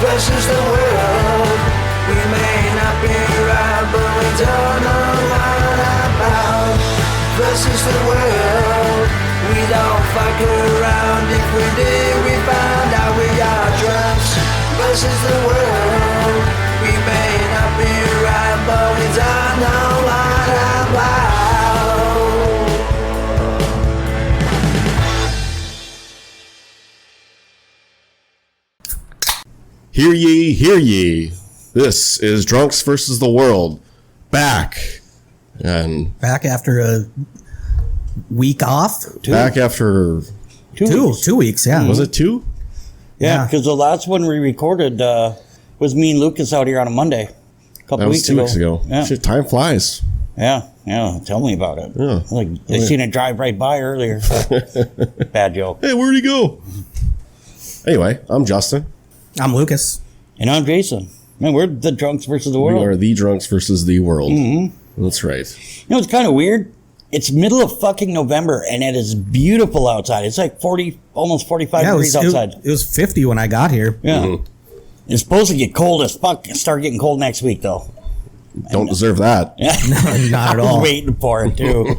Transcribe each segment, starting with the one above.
versus the world. We may not be right, but we don't know what about. Versus the world. We don't fuck around. If we did, we found out we are drunks. Versus the world. We may not be right, but we don't know what about. Hear ye, hear ye. This is Drunks versus the World. Back. And back after a week off? back after 2 weeks, yeah. Was it 2? Yeah, because the last one we recorded was me and Lucas out here on a Monday. A couple That was weeks 2 weeks ago. Yeah. Shit, time flies. Yeah, tell me about it. Yeah. Like, I seen it drive right by earlier. Bad joke. Hey, where'd he go? Anyway, I'm Justin. I'm Lucas. And I'm Jason. Man, we're the Drunks versus the We World. are the Drunks versus the World. Mm-hmm. That's right. You know, it's kind of weird. It's middle of fucking November, and it is beautiful outside. It's like 40, almost 45 degrees outside. It was 50 when I got here. Yeah. Mm-hmm. It's supposed to get cold as fuck. Start getting cold next week, though. Don't deserve that. Yeah. No, not at I was all. waiting for it, too.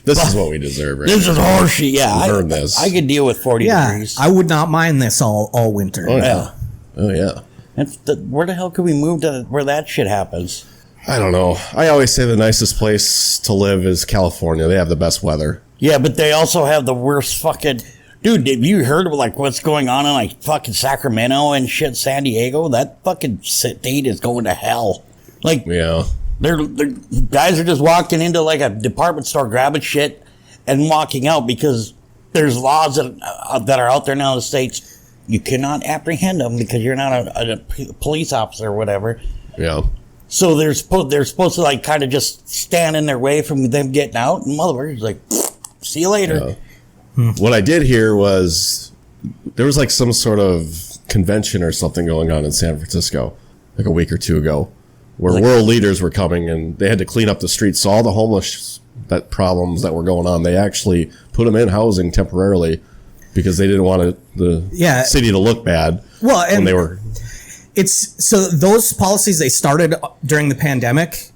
This is what we deserve, right? This is horseshit. Yeah, I've heard this. I could deal with 40 Yeah, degrees. I would not mind this all winter. Oh, yeah. Yeah. Oh, yeah. Where the hell could we move to where that shit happens? I don't know. I always say the nicest place to live is California. They have the best weather. Yeah, but they also have the worst fucking... Dude, have you heard of like what's going on in like fucking Sacramento and shit, San Diego? That fucking state is going to hell. Like, Yeah. they're guys are just walking into like a department store, grabbing shit, and walking out because there's laws that are out there now in the States. You cannot apprehend them because you're not a police officer or whatever. Yeah. So they're supposed to like kind of just stand in their way from them getting out, and motherfuckers like, see you later. Yeah. What I did hear was there was like some sort of convention or something going on in San Francisco like a week or two ago where world leaders were coming and they had to clean up the streets. So all the homeless problems that were going on, they actually put them in housing temporarily because they didn't want the city to look bad. Well, and when they were... It's so those policies they started during the pandemic,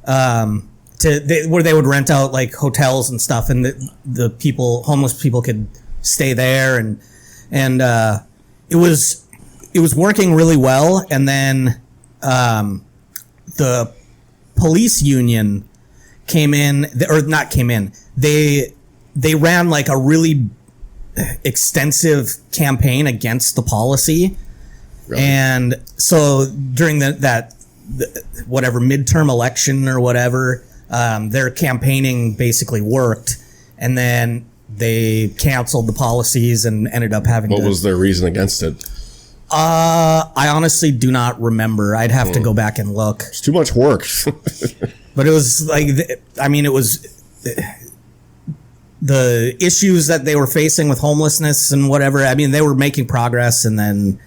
where they would rent out like hotels and stuff, and the homeless people could stay there, and it was working really well. And then the police union came in, or not came in. They ran like a really extensive campaign against the policy. Really? And so during that whatever midterm election or whatever, their campaigning basically worked, and then they canceled the policies and ended up having What was their reason against it? I honestly do not remember. I'd have to go back and look. It's too much work. But it was like, it was the issues that they were facing with homelessness and whatever. I mean, they were making progress, and then...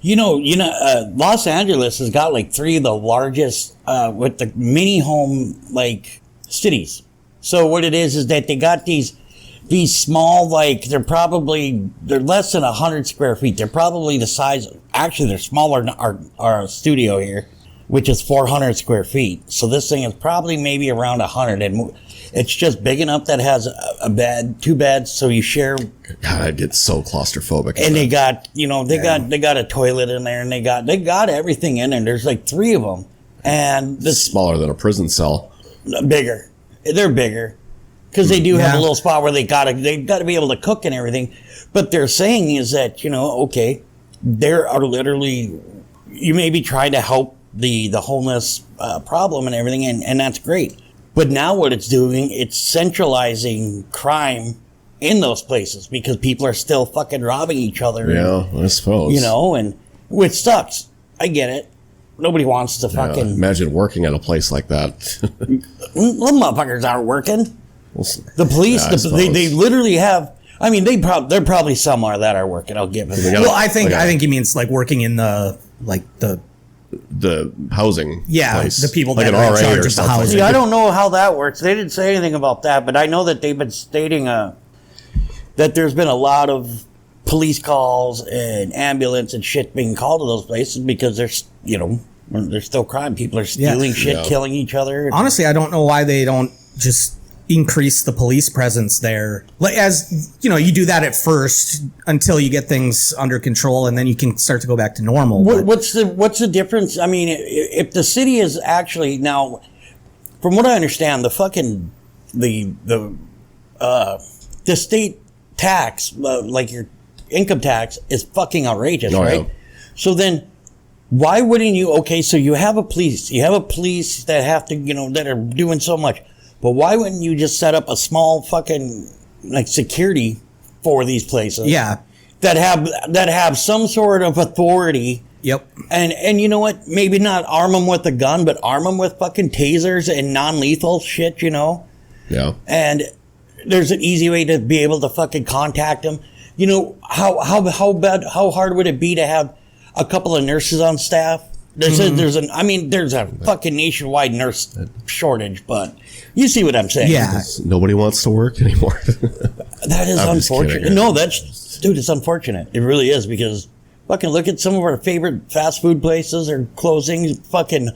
Los Angeles has got like 3 of the largest with the mini home like cities. So what it is that they got these small, like they're less than 100 square feet. They're probably the size. Actually, they're smaller than our studio here, which is 400 square feet. So this thing is probably maybe around 100, and it's just big enough that has a bed, 2 beds, so you share. God, I'd get so claustrophobic. And they got, they got a toilet in there, and they got everything in there. There's like 3 of them, and this smaller than a prison cell. Bigger, they're bigger, because they do have a little spot where they gotta be able to cook and everything. But they're saying is that there are literally, you may be trying to help the homeless problem and everything, and that's great. But now what it's doing, it's centralizing crime in those places because people are still fucking robbing each other. Yeah, I suppose. And which sucks. I get it. Nobody wants to fucking... Imagine working at a place like that. Them motherfuckers aren't working. The police, they literally have... I mean, they're probably somewhere that are working. I'll give it that. Well, I think he means like working in the housing place. The people like that are in charge of the housing. See, I don't know how that works. They didn't say anything about that, but I know that they've been stating that there's been a lot of police calls and ambulance and shit being called to those places because there's, there's still crime. People are stealing shit, killing each other. Honestly, I don't know why they don't just increase the police presence there. Like, as you do that at first until you get things under control, and then you can start to go back to normal. What's the difference? I mean, if the city is actually now, from what I understand, the fucking the state tax, like your income tax, is fucking outrageous, right? Yeah. So then, why wouldn't you? Okay, so you have a police that have to, that are doing so much. But why wouldn't you just set up a small fucking like security for these places? Yeah, that have some sort of authority. Yep. And you know what? Maybe not arm them with a gun, but arm them with fucking tasers and non-lethal shit. Yeah. And there's an easy way to be able to fucking contact them. How hard would it be to have a couple of nurses on staff? There's a fucking nationwide nurse shortage, but you see what I'm saying. Yeah. Nobody wants to work anymore. That is unfortunate. No, it's unfortunate. It really is, because fucking look at some of our favorite fast food places are closing. Fucking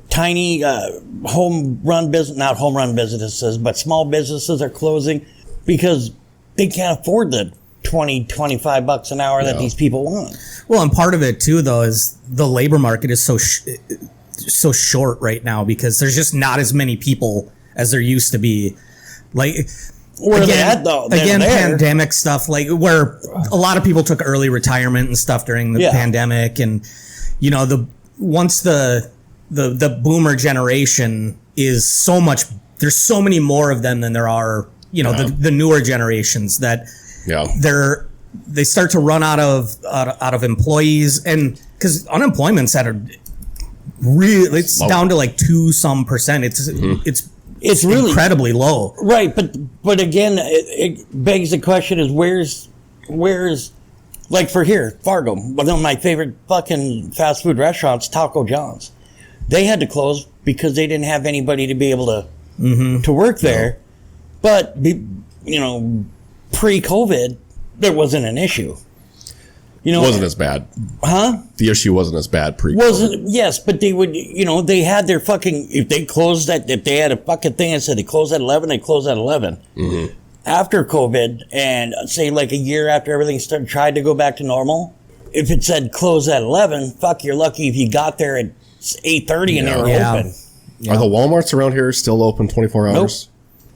tiny not home run businesses, but small businesses are closing because they can't afford the $20-25 an hour that these people want. Well, and part of it too, though, is the labor market is so short right now because there's just not as many people as there used to be. Like, where again, pandemic stuff, like where a lot of people took early retirement and stuff during the pandemic, and once the boomer generation is so much, there's so many more of them than there are, the newer generations that. Yeah, they start to run out of employees, and because unemployment's at it's down to like 2%. It's really incredibly low, right? But again, it begs the question: is where's like for here, Fargo, one of my favorite fucking fast food restaurants, Taco John's. They had to close because they didn't have anybody to be able to work there, but pre-COVID, there wasn't an issue. It wasn't as bad. Huh? The issue wasn't as bad pre-COVID. Yes, but they would, they had their fucking, if they had a fucking thing that said they closed at 11, they closed at 11. Mm-hmm. After COVID, and say like a year after everything tried to go back to normal, if it said close at 11, fuck, you're lucky if you got there at 8:30 and they were open. Yeah. Are the Walmarts around here still open 24 hours? Nope.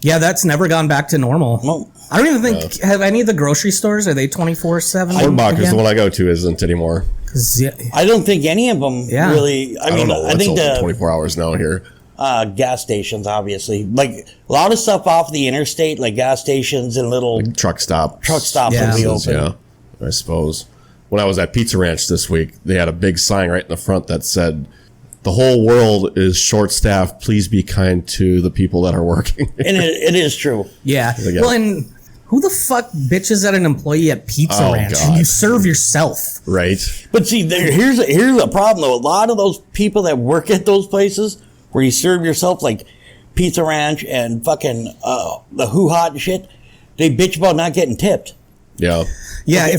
Yeah, that's never gone back to normal. Nope. I don't even think, have any of the grocery stores, are they 24/7? Hornbach's the one I go to isn't anymore. I don't think any of them really, I mean, I think the 24 hours now here. Gas stations, obviously. Like, a lot of stuff off the interstate, like gas stations and little... Like truck stops. Truck stops will be open. Yeah, I suppose. When I was at Pizza Ranch this week, they had a big sign right in the front that said, "The whole world is short-staffed. Please be kind to the people that are working." And it is true. Yeah. Well, and who the fuck bitches at an employee at Pizza Ranch? God. You serve yourself. Right. But see, here's a problem, though. A lot of those people that work at those places where you serve yourself, like Pizza Ranch and fucking the Who Hot and shit, they bitch about not getting tipped. Yeah. Yeah.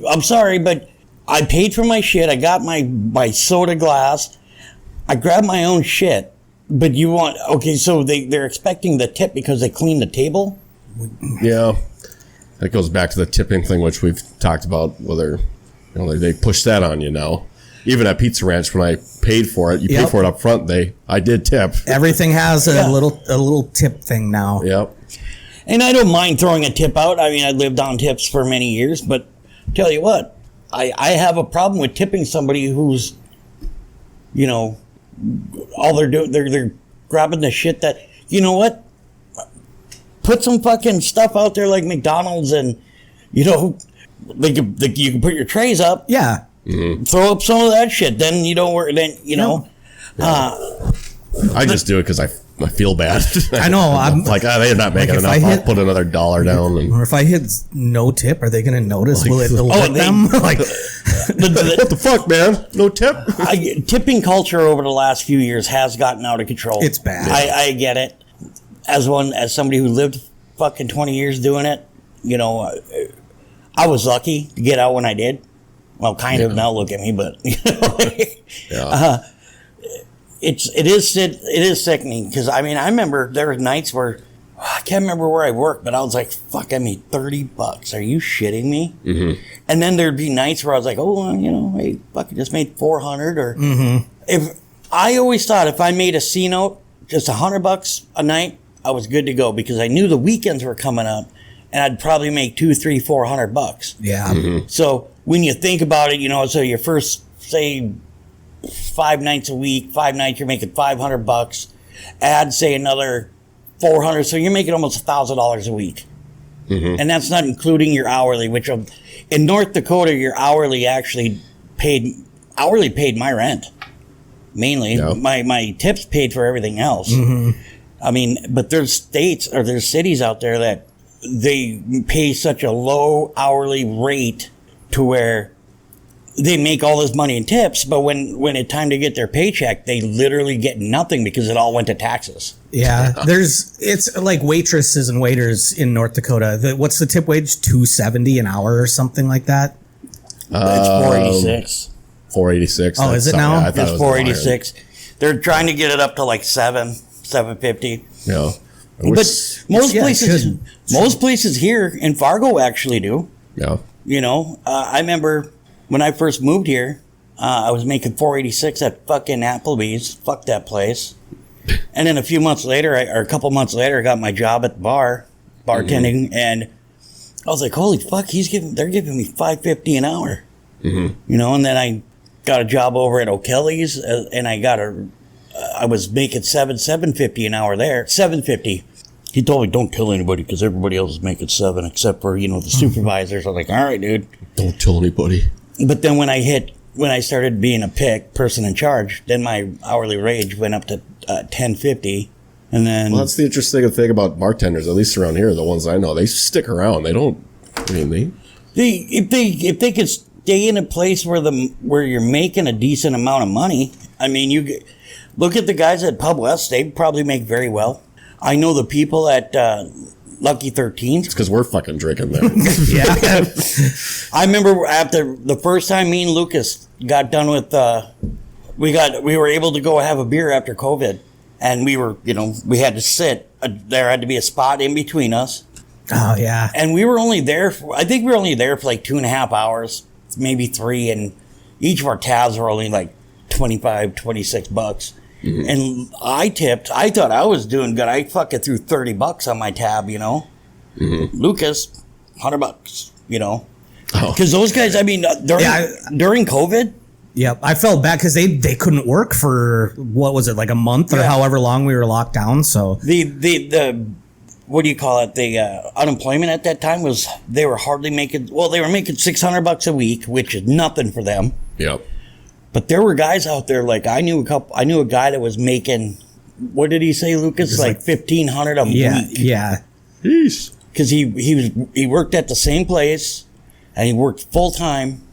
I'm sorry, but I paid for my shit. I got my soda glass. I grabbed my own shit, but so they're expecting the tip because they cleaned the table? Yeah. That goes back to the tipping thing, which we've talked about, whether they push that on you now. Even at Pizza Ranch, when I paid for it, you pay for it up front, I did tip. Everything has a little tip thing now. Yep. And I don't mind throwing a tip out. I mean, I lived on tips for many years, but tell you what, I have a problem with tipping somebody who's, all they're doing, they're grabbing the shit that, you know what? Put some fucking stuff out there like McDonald's, and you can put your trays up. Yeah. Mm-hmm. Throw up some of that shit. Then you don't work. Then I just do it because I feel bad. I know. I'm like, they're not making enough. I'll put another $1 down. Or if I hit no tip, are they going to notice? Will it alert them? Like, what the fuck, man? No tip? Tipping culture over the last few years has gotten out of control. It's bad. I get it. As somebody who lived fucking 20 years doing it, I was lucky to get out when I did. Well, kind of now. Look at me, but it is sickening because I remember there were nights where I can't remember where I worked, but I was like, "Fuck, I made $30. Are you shitting me?" Mm-hmm. And then there'd be nights where I was like, "Oh, well, hey, fuck, I just made $400." Or if I always thought if I made a C note, just $100 a night, I was good to go because I knew the weekends were coming up, and I'd probably make $200, $300, $400. Yeah. Mm-hmm. So when you think about it, so your first say 5 nights a week, 5 nights you're making $500. Add say another $400, so you're making almost $1,000 a week, and that's not including your hourly. Which in North Dakota, your hourly actually paid my rent mainly. Yeah. My tips paid for everything else. But there's states or there's cities out there that they pay such a low hourly rate to where they make all this money in tips, but when it's time to get their paycheck, they literally get nothing because it all went to taxes. Yeah, it's like waitresses and waiters in North Dakota. What's the tip wage? $2.70 an hour or something like that. It's $4.86. $4.86. Oh, is it now? I thought It's $4.86. They're trying to get it up to like $7.50. Yeah. But most places here in Fargo actually do. Yeah. I remember when I first moved here, I was making $4.86 at fucking Applebee's. Fuck that place. And then a couple months later, I got my job at the bar, bartending, and I was like, "Holy fuck! They're giving me $5.50 an hour." And then I got a job over at O'Kelly's, and I was making $7.50 an hour there. $7.50. He told me, "Don't tell anybody because everybody else is making $7 except for the supervisors." I'm like, "All right, dude. Don't tell anybody." But then when I started being a person in charge, then my hourly wage went up to $10.50, and then Well, that's the interesting thing about bartenders, at least around here, the ones I know, they stick around. They don't. if they could stay in a place where you're making a decent amount of money. You look at the guys at Pub West; they probably make very well. I know the people at Lucky 13. It's because we're fucking drinking there. Yeah. I remember after the first time me and Lucas got done with, we were able to go have a beer after COVID, and we had to sit. There had to be a spot in between us. Oh yeah. And we were only there for like 2.5 hours, maybe 3, and each of our tabs were only like $25, $26. And I tipped. I thought I was doing good. I fucking threw $30 on my tab, Lucas, $100, because those guys. During COVID. Yep, I felt bad because they couldn't work for what was it, like a month or however long we were locked down. So the what do you call it? The unemployment at that time was they were hardly making. Well, they were making $600 a week, which is nothing for them. Yep. But there were guys out there like I knew a guy that was making. What did he say, Lucas? Like $1,500 a week. Yeah. Jeez. Because he worked at the same place, and he worked full time,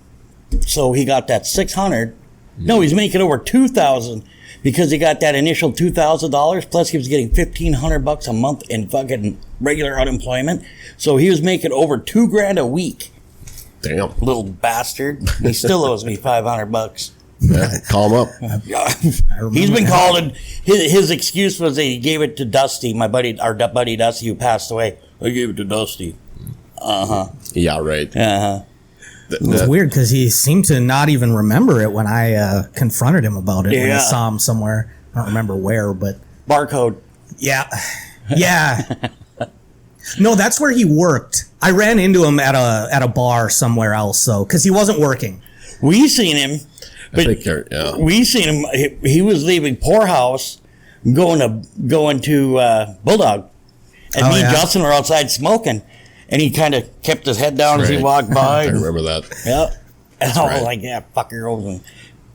so he got that $600. No, he's making over $2,000 because he got that initial $2,000 plus he was getting $1,500 a month in fucking regular unemployment. So he was making over $2,000 a week. Damn. Little bastard. He still owes me $500. Yeah, call him up. He's been called, and his excuse was that he gave it to Dusty, our buddy Dusty, who passed away. I gave it to Dusty. Yeah, right. It was weird because he seemed to not even remember it when I confronted him about it. When I saw him somewhere. I don't remember where, but Barcode. Yeah. No, that's where he worked. I ran into him at a bar somewhere else, though, because he wasn't working. We seen him. But we seen him. He was leaving Poorhouse, going to Bulldog, and me and Justin were outside smoking, and he kind of kept his head down as he walked by. I remember that. Yeah, and I was like, "Yeah, fucker, owes him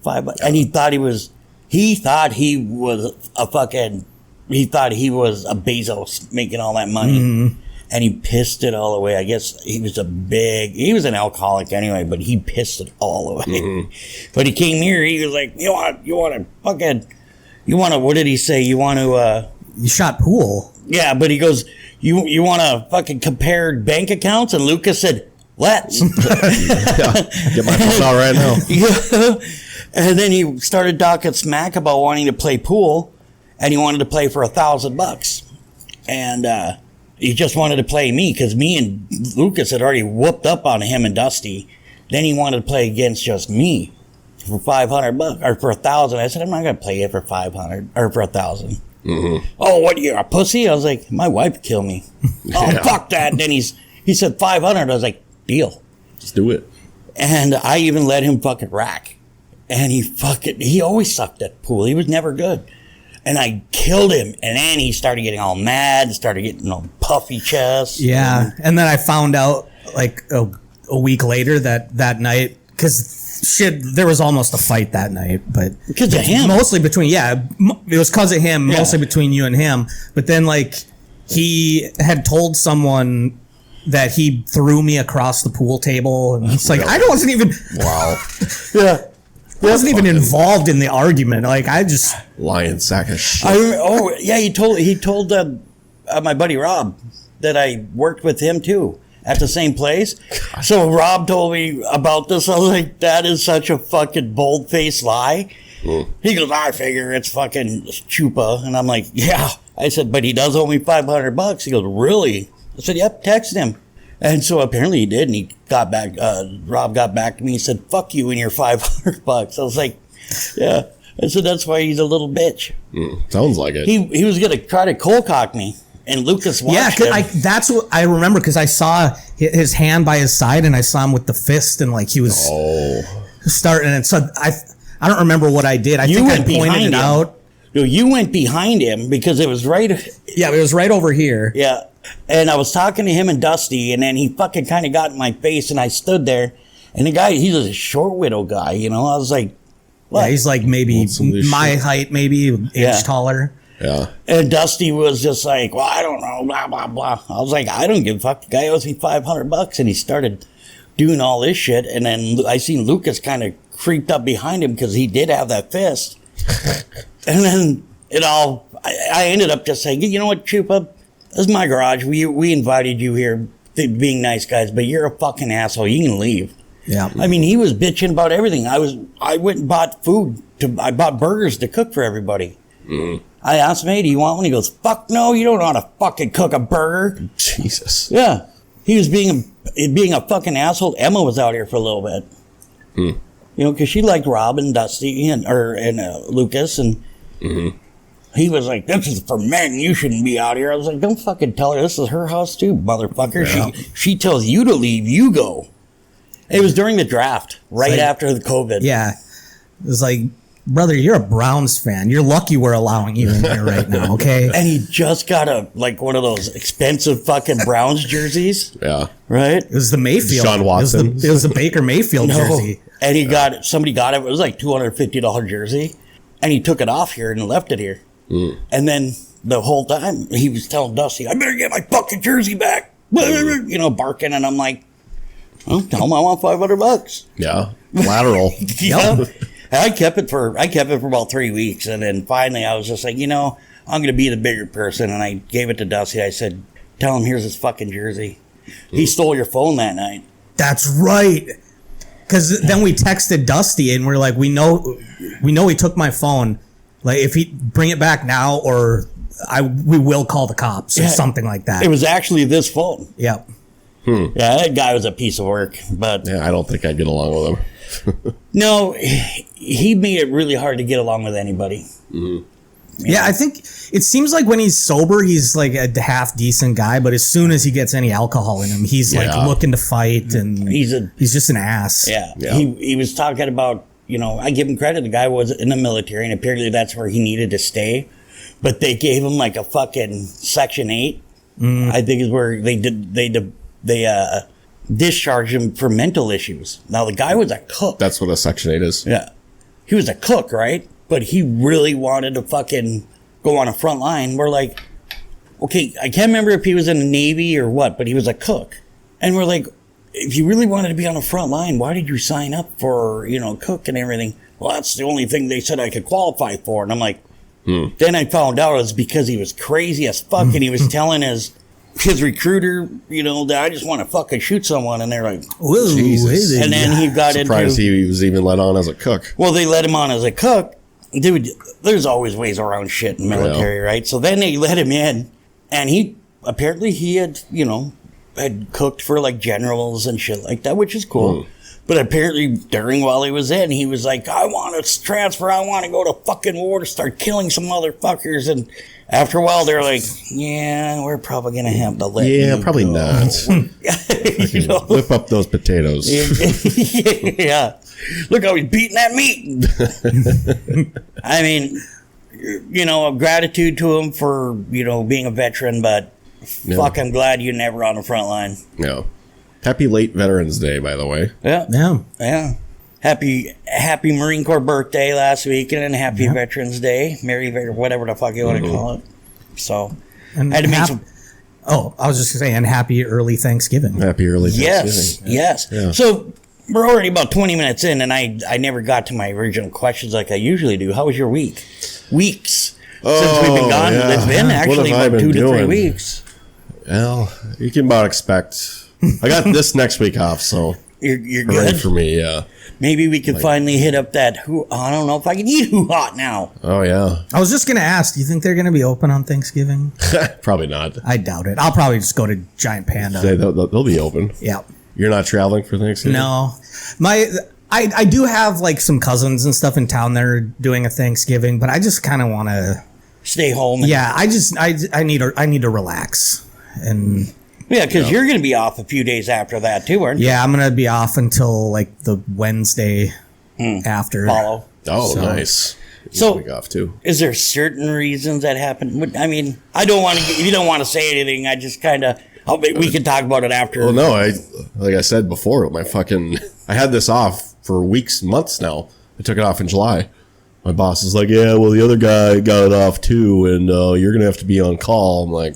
$5." And he thought he was a Bezos making all that money. And he pissed it all away. I guess he was an alcoholic anyway, but he pissed it all away. But he came here, he was like, you want to, what did he say? You want to, you shot pool. Yeah, but he goes, you want to fucking compare bank accounts? And Lucas said, let's. Yeah, get my phone out right now. Yeah. And then he started talking smack about wanting to play pool, and he wanted to play for $1,000. And he just wanted to play me because me and Lucas had already whooped up on him and Dusty. Then he wanted to play against just me for $500 or for $1,000. I said, I'm not gonna play you for $500 or for $1,000. Mm-hmm. Oh, what, you're a pussy? I was like, my wife would kill me. Oh, fuck that. Then he said $500. I was like, deal. Just do it. And I even let him fucking rack. And he always sucked at pool. He was never good. And I killed him. And then he started getting all mad and started getting all puffy chest. Yeah. And then I found out like a week later that night, because shit, there was almost a fight that night, but because of him, mostly between, it was because of him, mostly between you and him. But then like he had told someone that he threw me across the pool table, and it's like, I wasn't even, Wow. I wasn't even involved in the argument. Like I just Lying sack of shit. he told my buddy Rob that I worked with him too at the same place. So Rob told me about this. I was like, that is such a fucking bold-faced lie. He goes, I figure it's fucking Chupa. And I'm like, yeah. I said, but he does owe me $500. He goes, really? I said, yep, text him. And so apparently he did, and he got back, Rob got back to me and said, fuck you and your $500. I was like, yeah. I said, that's why he's a little bitch. Sounds like it. He was going to try to cold cock me. And Lucas watched him. That's what I remember, because I saw his hand by his side, and I saw him with the fist, and like he was starting. And so I don't remember what I did. I think I pointed it out. No, you went behind him because it was right. Yeah, it was right over here. Yeah, and I was talking to him and Dusty, and then he fucking kind of got in my face, and I stood there, and the guy, he's a short widow guy, you know. I was like, what? Yeah, he's like maybe my height, maybe inch taller. Yeah. And Dusty was just like, well, I don't know, blah, blah, blah. I was like, I don't give a fuck. The guy owes me $500. And he started doing all this shit. And then I seen Lucas kind of creeped up behind him because he did have that fist. And then I ended up just saying, you know what, Chupa? This is my garage. We invited you here being nice guys, but you're a fucking asshole. You can leave. Yeah. I mean, he was bitching about everything. I went and bought food. I bought burgers to cook for everybody. Mm-hmm. I asked him, hey, do you want one? He goes, fuck no, you don't know how to fucking cook a burger. Jesus. Yeah. He was being a fucking asshole. Emma was out here for a little bit. You know, because she liked Rob and Dusty and Lucas. And he was like, this is for men. You shouldn't be out here. I was like, don't fucking tell her. This is her house too, motherfucker. Yeah. She tells you to leave, you go. It was during the draft, right after the COVID. Yeah. It was like, brother, you're a Browns fan. You're lucky we're allowing you in here right now, okay? And he just got one of those expensive fucking Browns jerseys. Yeah. Right? It was the Mayfield. Sean Watson. It was the Baker Mayfield jersey. And somebody got it. It was like $250 jersey. And he took it off here and left it here. And then the whole time he was telling Dusty, I better get my fucking jersey back. You know, barking. And I'm like, well, tell him I want $500. Yeah. Lateral. Yeah. I kept it for about 3 weeks, and then finally I was just like, you know, I'm gonna be the bigger person, and I gave it to Dusty. I said, tell him here's his fucking jersey. He stole your phone that night. That's right. Because then we texted Dusty, and we're like, we know he took my phone. Like, if he bring it back now, or we will call the cops or something like that. It was actually this phone. Yep. Yeah, that guy was a piece of work, but yeah, I don't think I'd get along with him. No, he made it really hard to get along with anybody. Yeah, I think it seems like when he's sober, he's like a half decent guy, but as soon as he gets any alcohol in him, he's like looking to fight, and he's just an ass. Yeah. He was talking about, you know, I give him credit. The guy was in the military, and apparently that's where he needed to stay. But they gave him like a fucking Section 8. I think is where they discharged him for mental issues. Now the guy was a cook. That's what a Section 8 is. Yeah. He was a cook, right? But he really wanted to fucking go on a front line. We're like, okay, I can't remember if he was in the Navy or what, but he was a cook. And we're like, if you really wanted to be on the front line, why did you sign up for, you know, cook and everything? Well, that's the only thing they said I could qualify for. And I'm like, then I found out it was because he was crazy as fuck, and he was telling his his recruiter, that I just want to fucking shoot someone, and they're like, Whoa, Jesus. hey, and then he got Surprised into. he was even let on as a cook. Well, they let him on as a cook. Dude, there's always ways around shit in the military, right? So then they let him in, and he had, had cooked for like generals and shit like that, which is cool. But apparently while he was in, he was like, I want to transfer. I want to go to fucking war to start killing some motherfuckers. And after a while, they're like, yeah, we're probably going to have to let you probably go. not. Whip up those potatoes. Yeah. Look how he's beating that meat. I mean, gratitude to him for, being a veteran, but fuck, I'm glad you're never on the front line. Yeah. Happy late Veterans Day, by the way. Yeah. Yeah. Yeah. Happy Marine Corps birthday last week, and then happy Veterans Day. Whatever the fuck you want to call it. So, And I had to make some. Oh, I was just going to say, and happy early Thanksgiving. Happy early Yes. Thanksgiving. Yes. Yeah. So, we're already about 20 minutes in, and I never got to my original questions like I usually do. How was your week? Weeks. Since we've been gone. yeah. It's been What actually have I about been 2 to 3 doing? weeks. Well, you can about expect. I got this next week off, so You're ready good. for me, yeah. Maybe we can finally hit up that I don't know if I can eat Who Hot now. Oh, yeah. I was just going to ask, do you think they're going to be open on Thanksgiving? Probably not. I doubt it. I'll probably just go to Giant Panda. They'll be open. Yeah. You're not traveling for Thanksgiving? No. I do have like some cousins and stuff in town that are doing a Thanksgiving, but I just kind of want to. Stay home. Yeah, I need to relax. And Yeah, because you're going to be off a few days after that too, aren't you? yeah, I'm going to be off until like the Wednesday after. Follow. Oh, So- nice. So- Week off, too. Is there certain reasons that happen? I mean, I don't want to. If you don't want to say anything, I just kind of. We can talk about it after. Well, no, like I said before, I had this off for weeks, months now. I took it off in July. My boss is like, yeah, well, the other guy got it off too, and you're going to have to be on call. I'm like,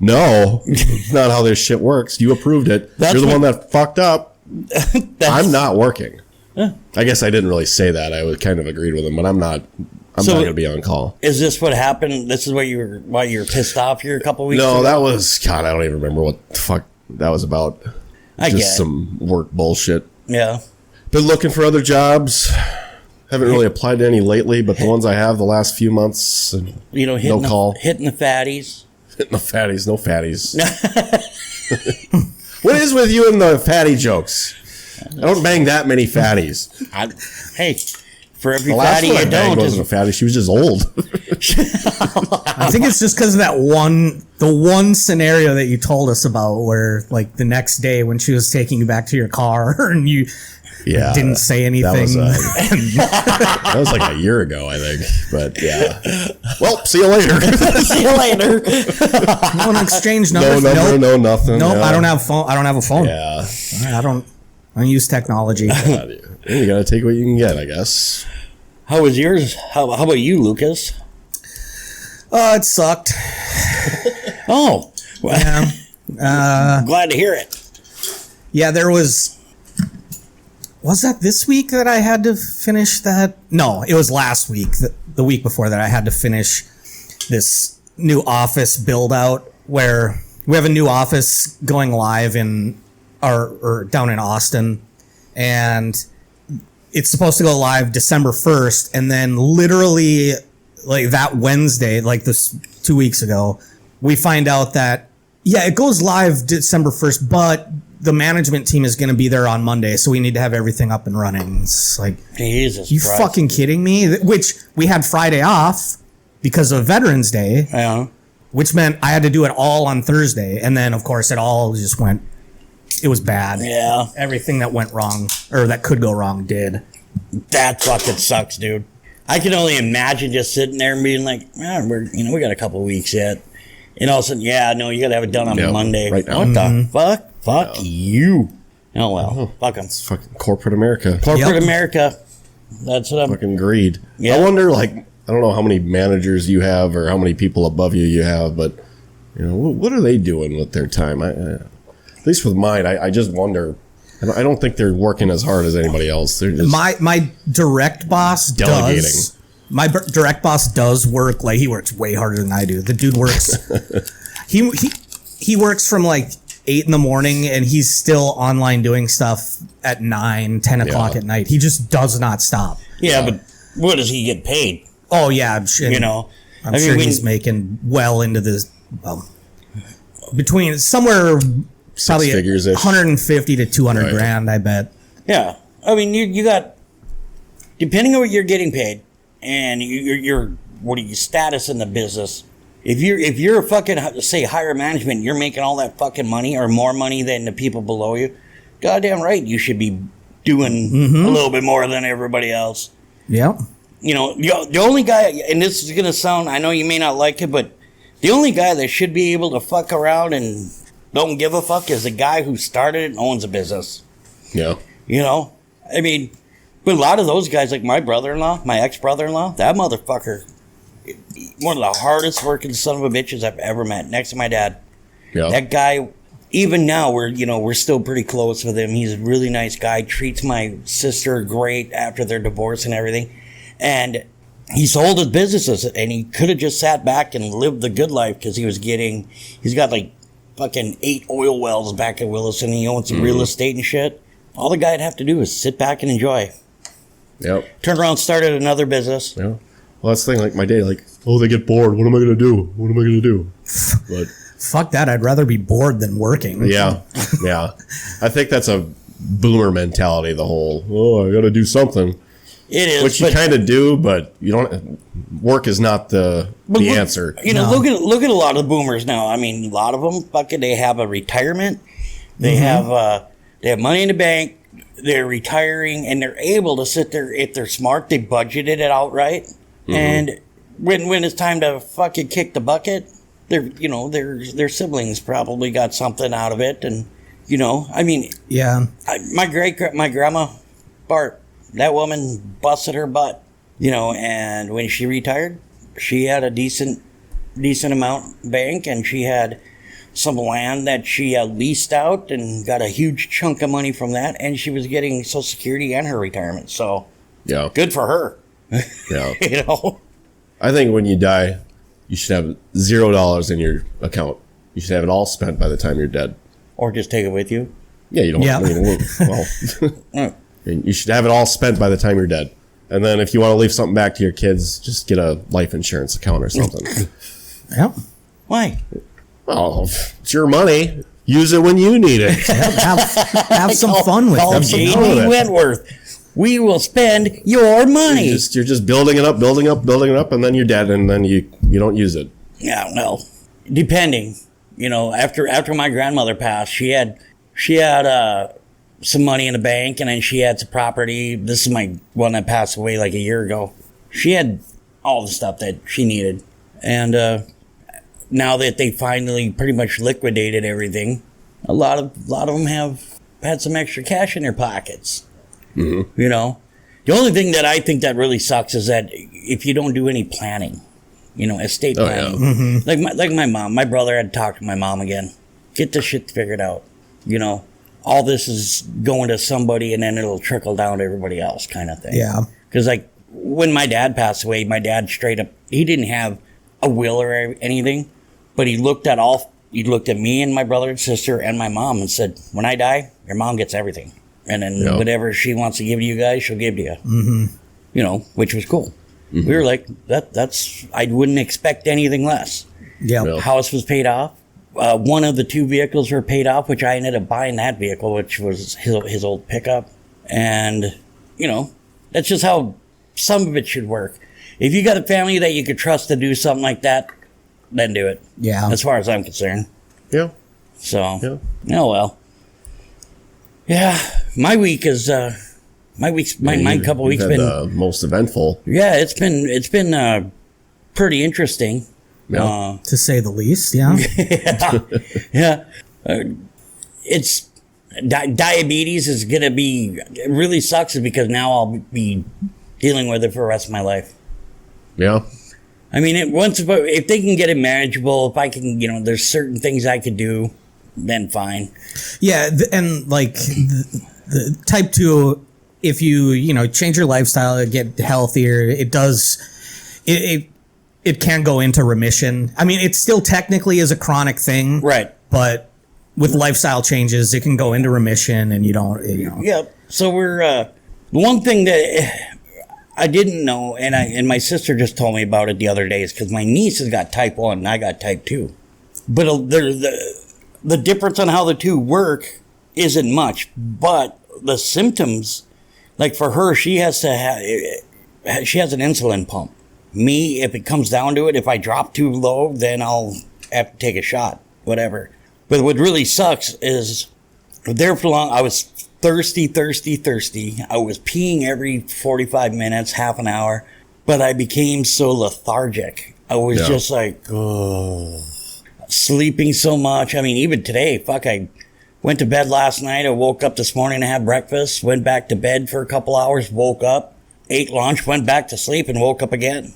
no, it's not how this shit works. You approved it. You're the one that fucked up. I'm not working. I guess I didn't really say that. I was kind of agreed with him, but I'm not going to be on call. Is this what happened? This is why you were pissed off here a couple weeks No, ago? that was, God, I don't even remember what the fuck that was about. I Just get it. some work bullshit. Yeah. Been looking for other jobs. Haven't really applied to any lately, but the ones I have the last few months, Hitting no call. hitting the fatties. No fatties, no fatties. What is with you and the fatty jokes? I don't bang that many fatties. Hey, for every The last fatty one I you banged don't, wasn't a fatty. She was just old. I think it's just because of the one scenario that you told us about where like the next day when she was taking you back to your car and you Yeah, didn't say anything. That was like a year ago, I think. But yeah. Well, see you later. see you later. You want to exchange No numbers? number, Nope. no nothing. Nope, yeah. I don't have phone. I don't have a phone. Yeah. I don't use technology. You gotta take what you can get, I guess. How was yours? How about you, Lucas? It sucked. Oh, well, Yeah. glad to hear it. Yeah, there was that this week that I had to finish that? No, it was last week, the week before that I had to finish this new office build out where we have a new office going live in or down in Austin, and it's supposed to go live December 1st, and then literally like that Wednesday, like this 2 weeks ago, we find out that it goes live December 1st, but the management team is going to be there on Monday, so we need to have everything up and running. It's like, Jesus you Christ. fucking kidding me? Which we had Friday off because of Veterans Day, Yeah. which meant I had to do it all on Thursday. And then, of course, it all just went, it was bad. Yeah. Everything that went wrong, or that could go wrong, did. That fucking sucks, dude. I can only imagine just sitting there and being like, we got a couple weeks yet. And all of a sudden, you got to have it done on Yeah, Monday. right now. What the fuck? Fuck you. Oh, well. Fuck 'em. It's fucking corporate America. Corporate Yep. America. That's what I'm... Fucking greed. Yeah. I wonder, I don't know how many managers you have or how many people above you have, but, what are they doing with their time? At least with mine, I just wonder. I don't think they're working as hard as anybody else. They're just My direct boss Delegating. does. My direct boss does work, he works way harder than I do. The dude works. he works from like 8 in the morning and he's still online doing stuff at 9, 10 o'clock Yeah. at night. He just does not stop. Yeah, but what does he get paid? Oh yeah, I'm sure, You know, I'm sure he's making well into this, between somewhere probably figures-ish. 150 to 200 Right. grand, I bet. Yeah, I mean, you got, depending on what you're getting paid and your what are your status in the business. If you're a fucking, say, higher management, you're making all that fucking money or more money than the people below you. Goddamn right, you should be doing a little bit more than everybody else. Yeah. You know, the only guy, and this is gonna sound, I know you may not like it, but the only guy that should be able to fuck around and don't give a fuck is the guy who started and owns a business. Yeah. You know, I mean, but a lot of those guys, like my brother-in-law, my ex-brother-in-law, that motherfucker, one of the hardest working son of a bitches I've ever met, next to my dad. Yeah. That guy, even now, we're still pretty close with him. He's a really nice guy, treats my sister great after their divorce and everything. And he sold his businesses, and he could have just sat back and lived the good life because he's got like fucking 8 oil wells back at Williston. He owns some real estate and shit. All the guy'd have to do is sit back and enjoy. Yep. Turned around, started another business. Yeah. Well, that's the thing. Like my dad, like, oh, they get bored. What am I gonna do? What am I gonna do? But Fuck that. I'd rather be bored than working. yeah, yeah. I think that's a boomer mentality. The whole, oh, I gotta do something, It is, which you but- kind of do, but you don't. Work is not the But look- answer. You know, look at a lot of the boomers now. I mean, a lot of them fucking they have a retirement. They have money in the bank. They're retiring and they're able to sit there if they're smart. They budgeted it outright, and when it's time to fucking kick the bucket, their siblings probably got something out of it, and you know, I mean, Yeah. my grandma Bart, that woman busted her butt, you know, and when she retired, she had a decent amount bank, and she had some land that she leased out and got a huge chunk of money from that, and she was getting Social Security and her retirement. So Yeah, good for her. yeah. You know, I think when you die, you should have $0 in your account. You should have it all spent by the time you're dead. or just take it with you. Yeah, you don't. Yeah. I mean, well, you should have it all spent by the time you're dead. And then if you want to leave something back to your kids, just get a life insurance account or something. Yep. Why? Well, it's your money. Use it when you need it. Have some fun with Oh, it. some J.D. fun with it. Wentworth, we will spend your money. You're just building it up, and then you're dead, and then you don't use it. Yeah, well, depending, you know, after my grandmother passed, she had some money in the bank, and then she had some property. This is my one that passed away like a year ago. She had all the stuff that she needed, and now that they finally pretty much liquidated everything, a lot of them have had some extra cash in their pockets. Mm-hmm. You know, the only thing that I think that really sucks is that if you don't do any planning. You know, estate planning. Yeah. Like my mom. My brother had to talk to my mom again. Get this shit figured out. You know, all this is going to somebody and then it'll trickle down to everybody else kind of thing. Yeah. Because, like, when my dad passed away, my dad straight up, he didn't have a will or anything, but he looked at me and my brother and sister and my mom and said, when I die, your mom gets everything. And then whatever she wants to give to you guys, she'll give to you. Mm-hmm. You know, which was cool. Mm-hmm. We were like, that's, I wouldn't expect anything less. Yeah. Yeah. House was paid off. One of the 2 vehicles were paid off, which I ended up buying that vehicle, which was his old pickup. And, you know, that's just how some of it should work. If you got a family that you could trust to do something like that, then do it. Yeah. As far as I'm concerned. Yeah. So, oh well. Yeah, my week is, my couple weeks You've had been the most eventful. yeah, it's been pretty interesting. Yeah. To say the least. Yeah. Yeah, it's diabetes is gonna be. It really sucks because now I'll be dealing with it for the rest of my life. Yeah. I mean, if they can get it manageable, if I can, you know, there's certain things I could do, then fine. Yeah. And like the type 2, if you know, change your lifestyle, get healthier, it can go into remission. I mean, it still technically is a chronic thing. Right. but with lifestyle changes, it can go into remission, and you don't. Yep. So we're one thing that I didn't know, and my sister just told me about it the other day, is because my niece has got type 1 and I got type 2. But the difference on how the two work isn't much, but the symptoms, like for her, she has an insulin pump. Me, if it comes down to it, if I drop too low, then I'll have to take a shot, whatever. But what really sucks is there for long, I was thirsty. I was peeing every 45 minutes, half an hour, but I became so lethargic. I was just like, oh, sleeping so much. I mean, even today, I went to bed last night. I woke up this morning to have breakfast, went back to bed for a couple hours, woke up, ate lunch, went back to sleep, and woke up again.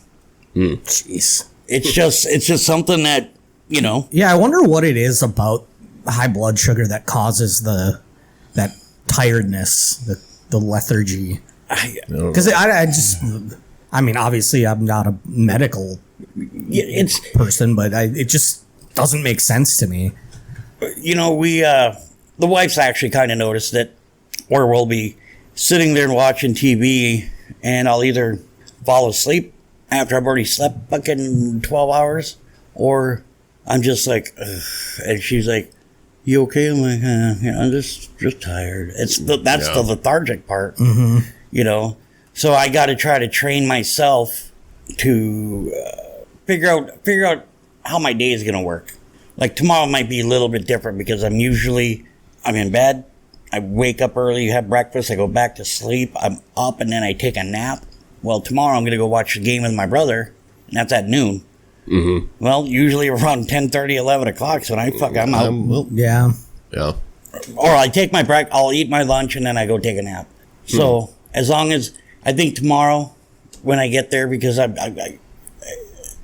Jeez. It's just something that, Yeah, I wonder what it is about high blood sugar that causes that tiredness, the lethargy. Because I mean, obviously, I'm not a medical person, but it just doesn't make sense to me. The wife's actually kind of noticed it, or we'll be sitting there and watching TV, and I'll either fall asleep after I've already slept fucking 12 hours, or I'm just like, ugh. And she's like, you okay? I'm like, I'm just tired. That's the lethargic part, So I got to try to train myself to figure out how my day is going to work. Like tomorrow might be a little bit different because I'm in bed. I wake up early, have breakfast, I go back to sleep. I'm up and then I take a nap. Well, tomorrow I'm going to go watch the game with my brother, and that's at noon. Mm-hmm. Well, usually around 10:30, 11 o'clock, so I'm out. Yeah. Or I take my break, I'll eat my lunch, and then I go take a nap. So as long as, I think tomorrow when I get there, because I'm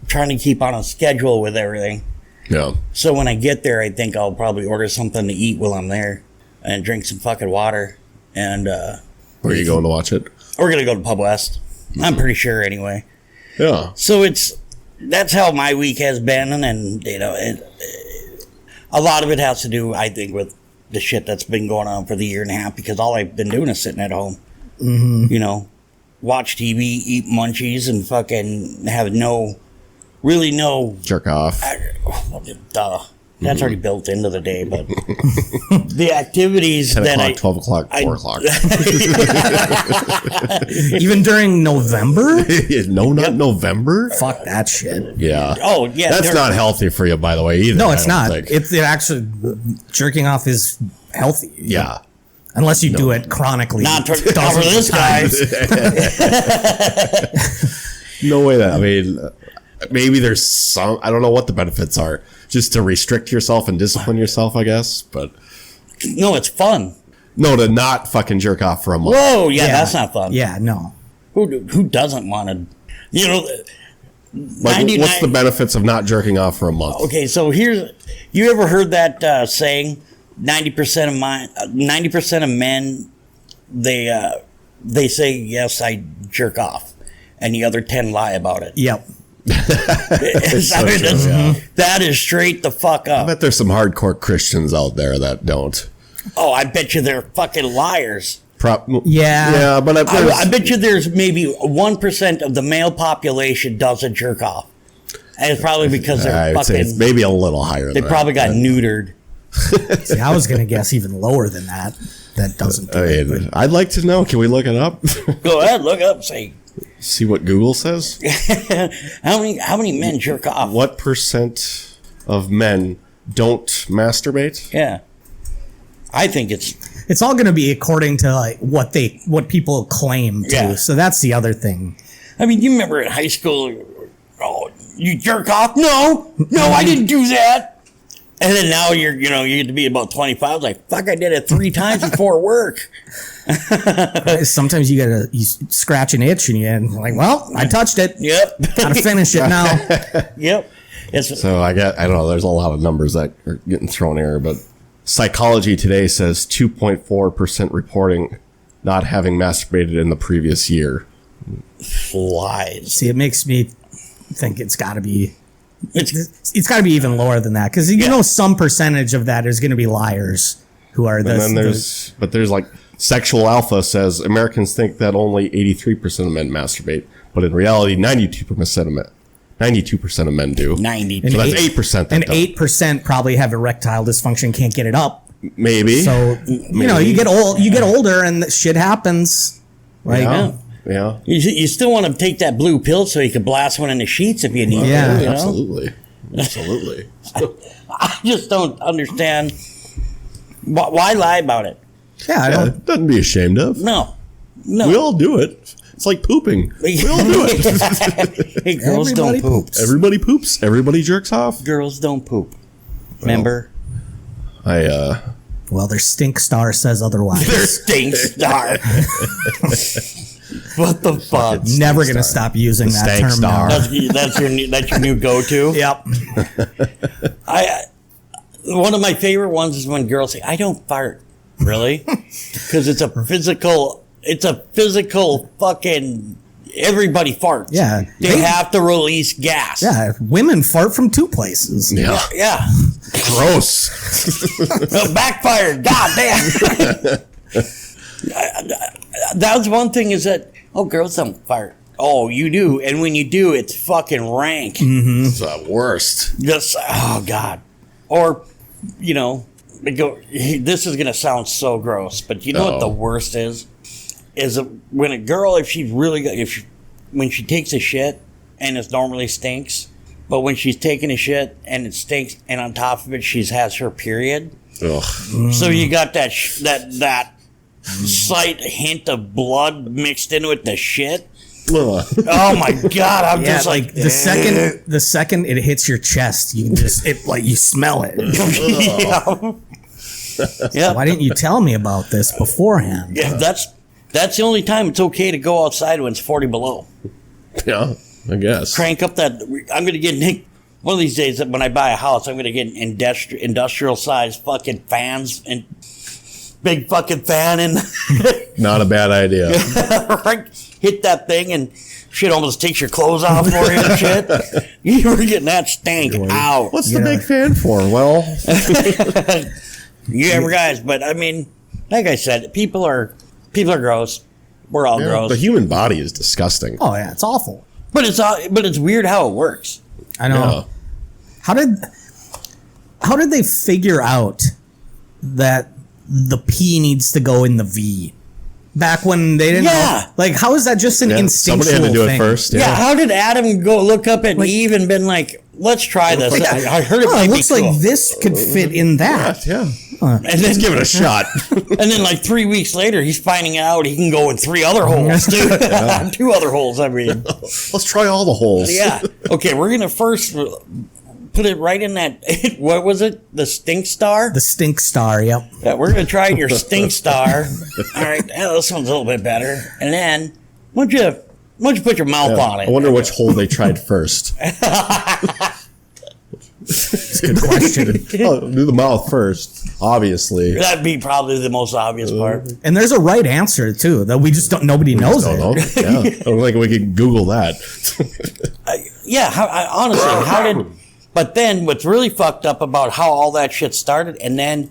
trying to keep on a schedule with everything. Yeah. So when I get there, I think I'll probably order something to eat while I'm there and drink some fucking water. And where are you going to watch it? We're going to go to Pub West. I'm pretty sure anyway. Yeah. So that's how my week has been. And a lot of it has to do, I think, with the shit that's been going on for the year and a half, because all I've been doing is sitting at home. Mm-hmm. Watch TV, eat munchies, and fucking have no jerk off. Duh. That's already built into the day, but the activities 10 that o'clock, 12 o'clock, 4 o'clock. Even during November? No, not November. Fuck that shit. Yeah. Oh, yeah. That's not healthy for you, by the way, either. No, it's not. Think. It actually, jerking off is healthy. Yeah. Unless you do it chronically. Not for this guy. No way that, I mean, maybe there's some, I don't know what the benefits are. Just to restrict yourself and discipline yourself, I guess. But no, it's fun. No, to not fucking jerk off for a month. Whoa, yeah, that's not fun. Yeah, no. Who doesn't want to? Like, what's the benefits of not jerking off for a month? Okay, so you ever heard that saying? 90% of men, they say yes, I jerk off, and the other 10 lie about it. Yep. That is straight the fuck up. I bet there's some hardcore Christians out there that don't. Oh, I bet you they're fucking liars. Yeah, but I bet you there's maybe 1% of the male population doesn't jerk off, and it's probably because they're fucking. Say it's maybe a little higher. They probably got neutered. See, I was gonna guess even lower than that. That doesn't. I'd like to know. Can we look it up? Go ahead, look up. See what Google says. How many men jerk off? What % of men don't masturbate? Yeah, I think it's all going to be according to like what people claim to. Yeah. So that's the other thing. I mean, you remember in high school? Oh, you jerk off? No, I didn't do that. And then now you get to be about 25. Like, fuck, I did it 3 times before work. Sometimes you scratch an itch and you're like, well, I touched it. Yep. Gotta finish it now. Yep. So I don't know, there's a lot of numbers that are getting thrown here, but Psychology Today says 2.4% reporting not having masturbated in the previous year. Flies. See, it makes me think it's gotta be It's got to be even lower than that because you know some percentage of that is going to be liars who are. And then there's like Sexual Alpha says Americans think that only 83% of men masturbate, but in reality, 92% of men do. 92. So that's 8%. And 8% probably have erectile dysfunction, can't get it up. Maybe. So you know, you get older, and shit happens. Like, yeah. You still want to take that blue pill so you can blast one in the sheets if you need to. Yeah, You know? Absolutely. I just don't understand why lie about it. yeah, I don't. Nothing to be ashamed of. No. We all do it. It's like pooping. We all do it. Hey, girls Everybody don't poop. poops. Everybody poops. Everybody jerks off. Girls don't poop. Remember? Well, their stink star says otherwise. Their stink star. What the fuck? Never gonna stop using that stank term. star. Now. That's your new go-to. Yep. One of my favorite ones is when girls say, "I don't fart." Really? Because it's a physical fucking. Everybody farts. Yeah. They have to release gas. Yeah, women fart from two places. Yeah. Yeah. Gross. Backfired. God damn. That was one thing is that, girls don't fart. Oh, you do. And when you do, it's fucking rank. It's the worst. Just, oh, God. Or, you know, this is going to sound so gross, but you know what the worst is? Is when a girl, when she takes a shit and it normally stinks, but when she's taking a shit and it stinks, and on top of it, she has her period. Ugh. So you got that slight hint of blood mixed in with the shit. Ugh. Oh my God! I'm Yeah, just like the second it hits your chest, you can just you smell it. Yeah. Why didn't you tell me about this beforehand? Yeah, that's the only time it's okay to go outside when it's 40 below. Yeah, I guess. Crank up that. I'm going to get one of these days when I buy a house. I'm going to get industrial size fucking fans and big fucking fan and Not a bad idea. hit that thing and shit almost takes your clothes off for you and shit. You were getting that stank out. What's the big fan for? Well, You ever guys, but I mean, like I said, people are gross. We're all gross. the human body is disgusting. Oh yeah, it's awful. But it's weird how it works. I know. Yeah. How did they figure out that the P needs to go in the V? Back when they didn't know. Like, how is that just an instinctual Somebody had to do thing? it first. Yeah, how did Adam go look up at Eve and been like, let's try this? I heard it might It be looks cool. like this could fit in that. Yeah. And then Give it a shot. And then like 3 weeks later, he's finding out he can go in 3 other holes, too. 2 other holes, I mean. Let's try all the holes. Yeah. Okay, we're going to first put it right in that, what was it? The stink star? The stink star, yep. Yeah, we're going to try your stink star. All right, this one's a little bit better. And then, why don't you put your mouth on it? I wonder which hole they tried first. Good question. Do the mouth first, obviously. That'd be probably the most obvious part. And there's a right answer too that we just don't. Nobody knows Don't it. know. Yeah. I don't think we could Google that. Yeah, honestly, how did... But then what's really fucked up about how all that shit started, and then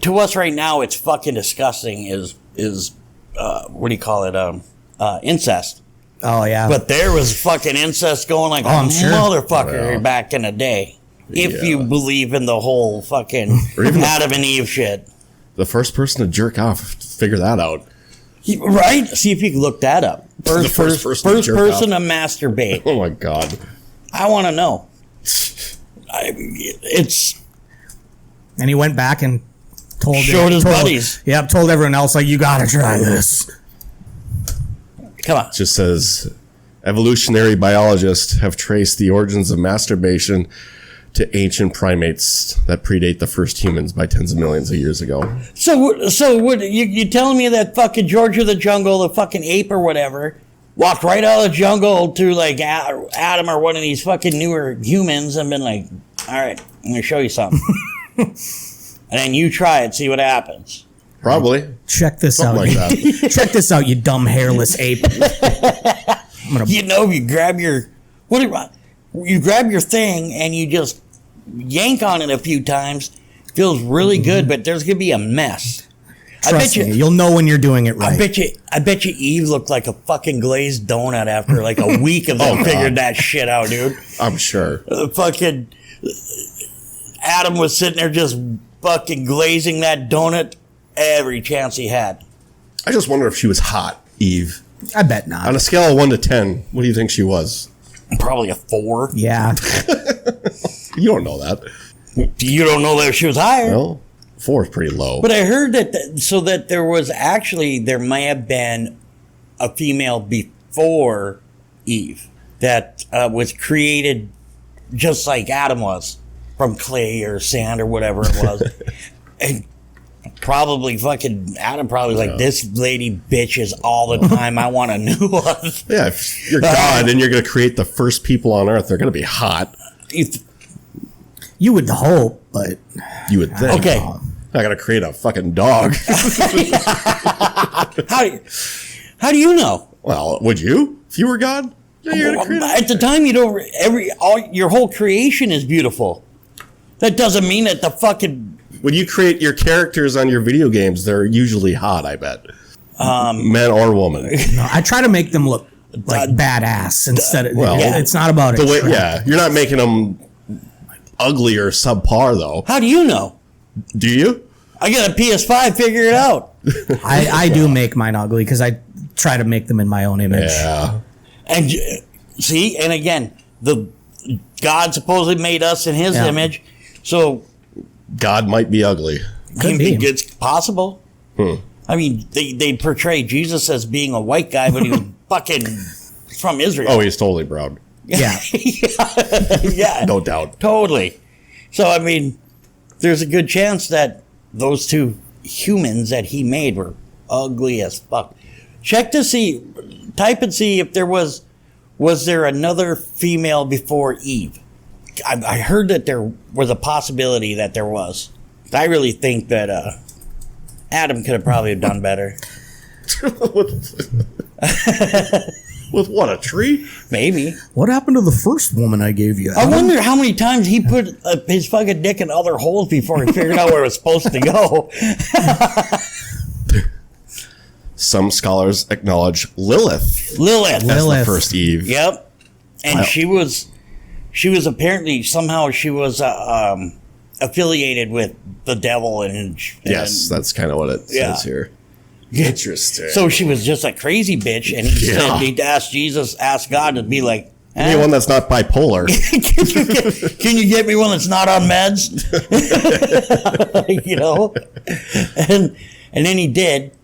to us right now, it's fucking disgusting, is what do you call it? Incest. Oh yeah. But there was fucking incest going like I'm sure. motherfucker back in the day. If you believe in the whole fucking Adam and Eve shit. The first person to jerk off, figure that out. Right? See if you can look that up. First person to masturbate. Oh my God. I want to know. And he went back and told his buddies. Yep, told everyone else like you gotta try this. Come on. It just says evolutionary biologists have traced the origins of masturbation to ancient primates that predate the first humans by tens of millions of years ago. So what you telling me that fucking George of the Jungle, the fucking ape or whatever, walked right out of the jungle to like Adam or one of these fucking newer humans and been like, all right, I'm going to show you something. And then you try it, see what happens. Probably. Check this Something out. like that. Check this out, you dumb hairless ape. You know, you grab your... you grab your thing and you just yank on it a few times. Feels really good, but there's gonna be a mess. Trust me, you'll know when you're doing it right. I bet you Eve looked like a fucking glazed donut after like a week of them figured that shit out, dude. I'm sure. Fucking Adam was sitting there just fucking glazing that donut every chance he had. I just wonder if she was hot, Eve. I bet not. On a scale of 1 to 10, what do you think she was? Probably a 4. Yeah. You don't know that. You don't know that she was higher. Well, 4 is pretty low. But I heard that there may have been a female before Eve that was created just like Adam was, from clay or sand or whatever it was. And probably fucking Adam probably was like, this lady bitches all the time. I want a new one. Yeah, if you're God and you're going to create the first people on Earth, they're going to be hot. You would hope, but You would think. Okay. Not going to create a fucking dog. How do you know? Well, would you? If you were God? Yeah, you're gonna create At the time, you don't. Your whole creation is beautiful. That doesn't mean that the fucking. When you create your characters on your video games, they're usually hot, I bet. Men or woman. no, I try to make them look like badass instead of. Well, it's not about it. Yeah, you're not making them ugly or subpar, though. How do you know? Do you? I got a PS5. Figure it out. I do make mine ugly because I try to make them in my own image. Yeah. And see, and again, the God supposedly made us in His image, so God might be ugly. Could be. It's possible. I mean, they portray Jesus as being a white guy, but he was fucking from Israel. Oh, he's totally brown. Yeah. Yeah, No doubt. totally. So I mean, there's a good chance that those two humans that He made were ugly as fuck. Check to see, type and see if there was there another female before Eve. I heard that there was a possibility that there was. I really think that Adam could have probably done better. With what, a tree? Maybe. What happened to the first woman I gave you? I wonder how many times he put his fucking dick in other holes before he figured out where it was supposed to go. Some scholars acknowledge Lilith Lilith. as the first Eve. Yep. And she was apparently somehow she was affiliated with the devil and Yes, that's kind of what it says here. Interesting. so she was just a crazy bitch, and he said he'd ask God to be like, Give me one that's not bipolar. can you get me one that's not on meds? You know? And then he did.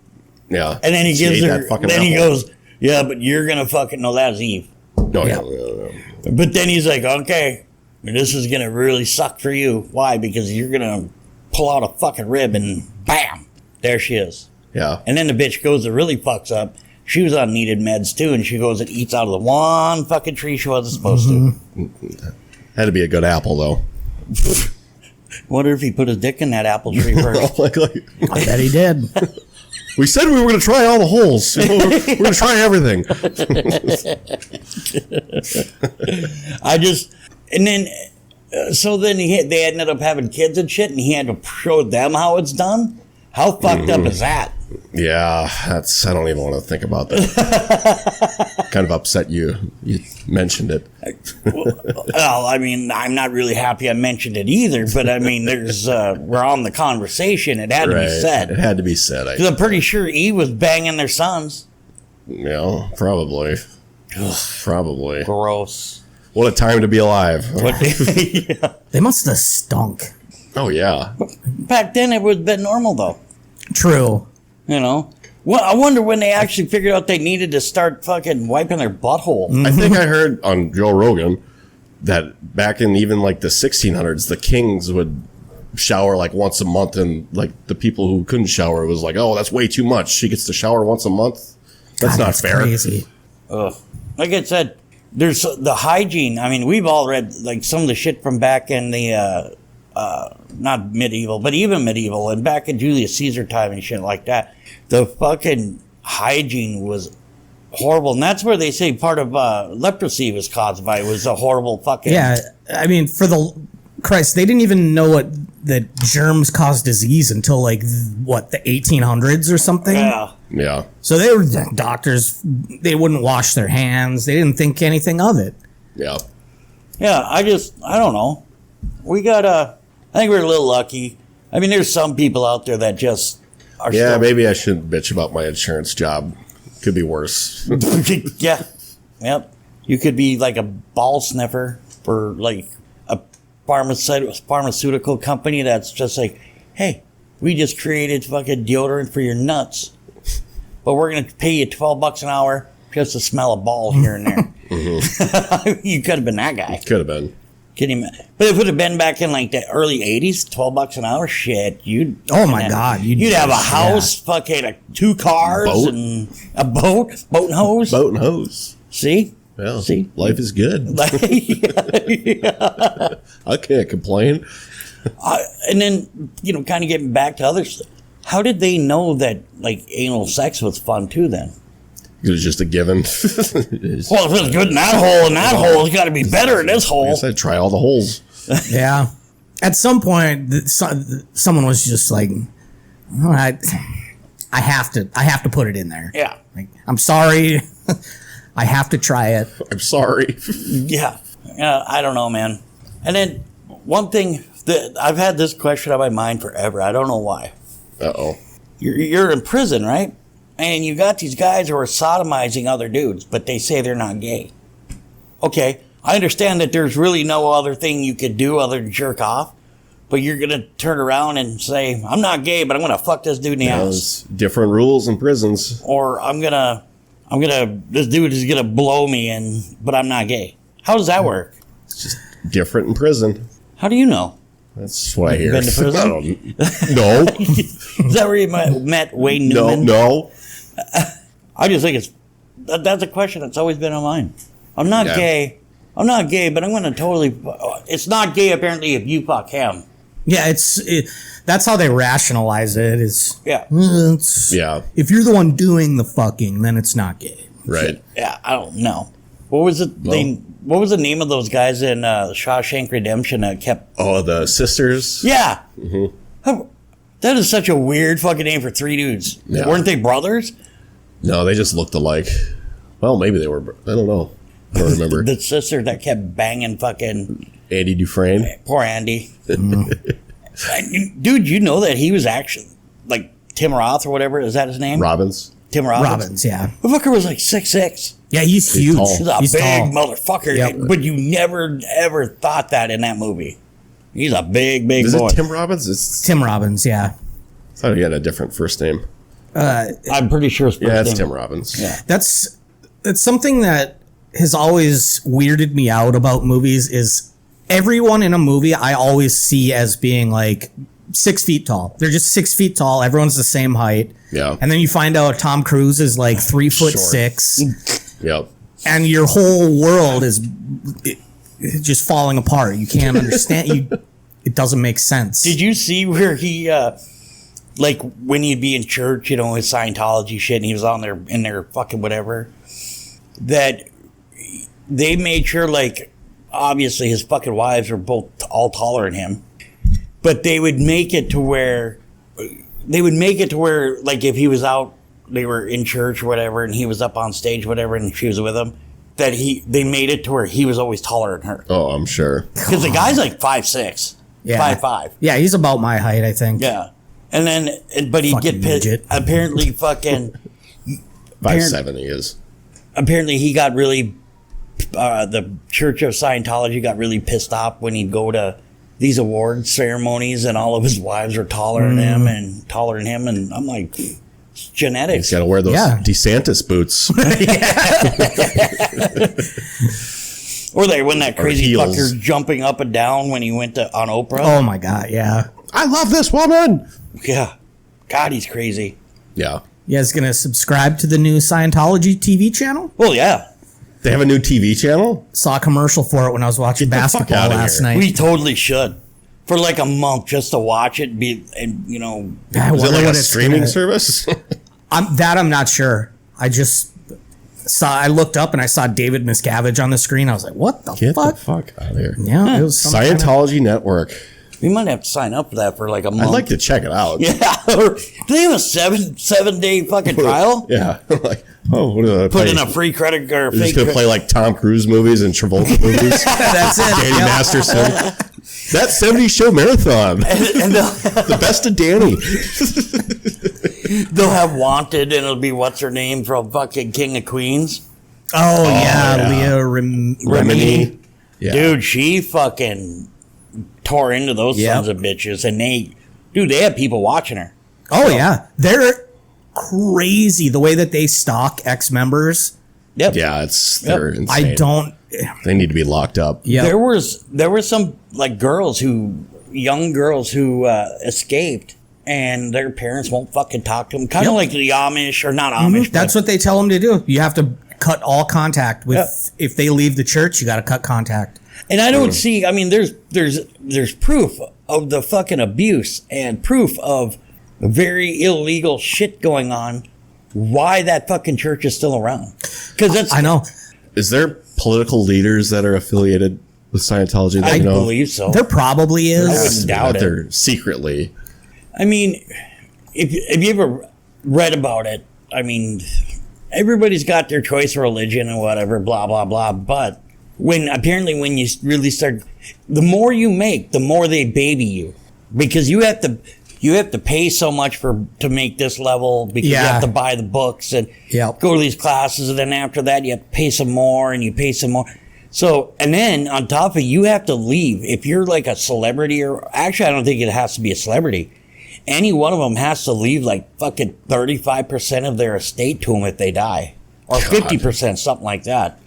Yeah. And then he She gives ate her, that fucking then he apple. goes, yeah, but you're going to fucking know that's Eve. No, Yeah. no. But then he's like, okay, this is going to really suck for you. Why? Because you're going to pull out a fucking rib and bam, there she is. Yeah. And then the bitch goes and really fucks up. She was on needed meds too, and she goes and eats out of the one fucking tree she wasn't supposed to. Had to be a good apple, though. Wonder if he put his dick in that apple tree first. Like, I bet he did. we said we were going to try all the holes. We're going to try everything. And then, so then they ended up having kids and shit, and he had to show them how it's done. How fucked up is that? Yeah, I don't even want to think about that. Kind of upset you mentioned it. Well, I mean, I'm not really happy I mentioned it either, but I mean, we're on the conversation. It had to be said. It had to be said. Because I'm pretty sure Eve was banging their sons. Yeah, probably. Probably. Gross. What a time to be alive. Yeah. They must have stunk. Oh, yeah. Back then, it would have been normal, though. True. You know? Well, I wonder when they actually figured out they needed to start fucking wiping their butthole. I think I heard on Joe Rogan that back in even like the 1600s, the kings would shower like once a month, and like the people who couldn't shower was like, oh, that's way too much. She gets to shower once a month. That's God, not fair. Crazy. Ugh. Like I said, there's the hygiene. I mean, we've all read like some of the shit from back in the not medieval, but even medieval, and back in Julius Caesar time and shit like that. The fucking hygiene was horrible. And that's where they say part of leprosy was caused by. It was a horrible fucking... Yeah, I mean, Christ, they didn't even know that germs cause disease until like the 1800s or something. Yeah. Yeah. So they were doctors. They wouldn't wash their hands. They didn't think anything of it. Yeah. Yeah, I don't know. I think we're a little lucky. I mean, there's some people out there that just are Maybe I shouldn't bitch about my insurance job. Could be worse. Yeah. Yep. You could be like a ball sniffer for like a pharmaceutical company that's just like, hey, we just created fucking deodorant for your nuts, but we're going to pay you $12 an hour just to smell a ball here and there. You could have been that guy. Could have been. But if it would have been back in like the early 80s, $12 an hour, shit, oh my God. You'd have a house, fucking 2 cars, Boat. and a boat and hose. Boat and hose. See? Well, See? life is good. I can't complain. And then, kind of getting back to other stuff. How did they know that, like, anal sex was fun, too, then? It was just a given. Well, if it's good in that hole, it's got to be better in this I hole. guess I'd try all the holes. Yeah. At some point, someone was just like, all right, I have to put it in there. Yeah. Like, I'm sorry. I have to try it. I'm sorry. Yeah. I don't know, man. And then one thing that I've had this question on my mind forever. I don't know why. Uh-oh. You're in prison, right? And you got these guys who are sodomizing other dudes, but they say they're not gay. Okay, I understand that there's really no other thing you could do other than jerk off, but you're going to turn around and say, I'm not gay, but I'm going to fuck this dude in the ass. Different rules in prisons. Or this dude is going to blow me, but I'm not gay. How does that work? It's just different in prison. How do you know? That's what I hear. Been to prison? I don't- no. Is that where you met Wayne Newman? No. I just think that's a question that's always been on mine. I'm not gay, but I'm going to totally... It's not gay, apparently, if you fuck him. Yeah, that's how they rationalize it. Yeah. Yeah. If you're the one doing the fucking, then it's not gay. Right. Yeah, I don't know. What was it? What was the name of those guys in Shawshank Redemption that kept... Oh, the sisters? Yeah. Mm-hmm. That is such a weird fucking name for 3 dudes. Yeah. Weren't they brothers? No, they just looked alike. Well, maybe they were. I don't know. I don't remember. The sister that kept banging fucking... Andy Dufresne? Poor Andy. Dude, you know that he was actually... Like, Tim Roth or whatever, is that his name? Robbins? Tim Robbins? Robbins, yeah. The fucker was like 6'6". Yeah, he's huge. tall. He's a big tall. motherfucker. Yep. But you never, ever thought that in that movie. He's a big Is boy. it Tim Robbins? It's, Tim Robbins, yeah. I thought he had a different first name. I'm pretty sure it's Yeah, it's Tim Robbins. Yeah. That's something that has always weirded me out about movies is everyone in a movie I always see as being like 6 feet tall. They're just 6 feet tall. Everyone's the same height. Yeah. And then you find out Tom Cruise is like 3'6", Yep. and your whole world is just falling apart. You can't understand. It doesn't make sense. Did you see where he, like when he'd be in church, his Scientology shit, and he was in their fucking whatever, that they made sure, like, obviously his fucking wives were both all taller than him, but they would make it to where, like, if he was out, they were in church or whatever, and he was up on stage, whatever, and she was with him, that they made it to where he was always taller than her. Oh, I'm sure. Because the guy's like 5'6", Yeah. 5'5". Yeah, he's about my height, I think. Yeah. And then, but he'd Fucking get pissed. midget. Apparently, fucking, 5'7" he is. apparently he got really, the Church of Scientology got really pissed off when he'd go to these award ceremonies and all of his wives are taller than him and taller than him. And I'm like, it's genetics. He's got to wear those Yeah. DeSantis boots. Or they when that crazy heels. fucker jumping up and down when he went on Oprah. Oh my God, yeah. I love this woman. Yeah. God, he's crazy. Yeah. You guys gonna subscribe to the new Scientology TV channel? Well, yeah. They have a new TV channel? Saw a commercial for it when I was watching Get the fuck basketball outta last here. night. We totally should. For like a month just to watch it. I Is it wonder like what a it's streaming gonna- service? I'm not sure. I just I looked up and I saw David Miscavige on the screen. I was like, what the Get fuck? the fuck out of here. Yeah, it was some kind of- Scientology Network. We might have to sign up for that for like a month. I'd like to check it out. Yeah. Do they have a seven day fucking trial? Yeah. Like, oh, what do I Put play? in a free credit or They're just fake going to play like Tom Cruise movies and Travolta movies. That's it. Danny Yep. Masterson. That 70 show marathon. and The best of Danny. they'll have Wanted and it'll be what's her name from fucking King of Queens. Oh, yeah, yeah. Leah Remini. Yeah. Dude, she fucking tore into those Yep. sons of bitches, and they had people watching her. Oh, yeah. They're crazy the way that they stalk ex-members. Yep. Yeah, they're insane. They need to be locked up. Yeah. There were some like young girls who escaped, and their parents won't fucking talk to them. Kind of Yep. like the Amish, or not Amish. That's what they tell them to do. You have to cut all contact with. If they leave the church, you got to cut contact. And I don't see. I mean, there's proof of the fucking abuse and proof of very illegal shit going on. Why that fucking church is still around? Because that's I know. Is there political leaders that are affiliated with Scientology? That I you know? believe so. There probably I is. wouldn't doubt it. They're secretly. I mean, if you ever read about it, I mean, everybody's got their choice of religion and whatever, blah blah blah. But when you really start, the more you make, the more they baby you, because you have to pay so much to make this level, because you have to buy the books and Yep. go to these classes, and then after that you have to pay some more and you pay some more. So, and then on top of it, you have to leave. If you're like a celebrity, or actually I don't think it has to be a celebrity. Any one of them has to leave like fucking 35% of their estate to them if they die. Or 50%, something like that.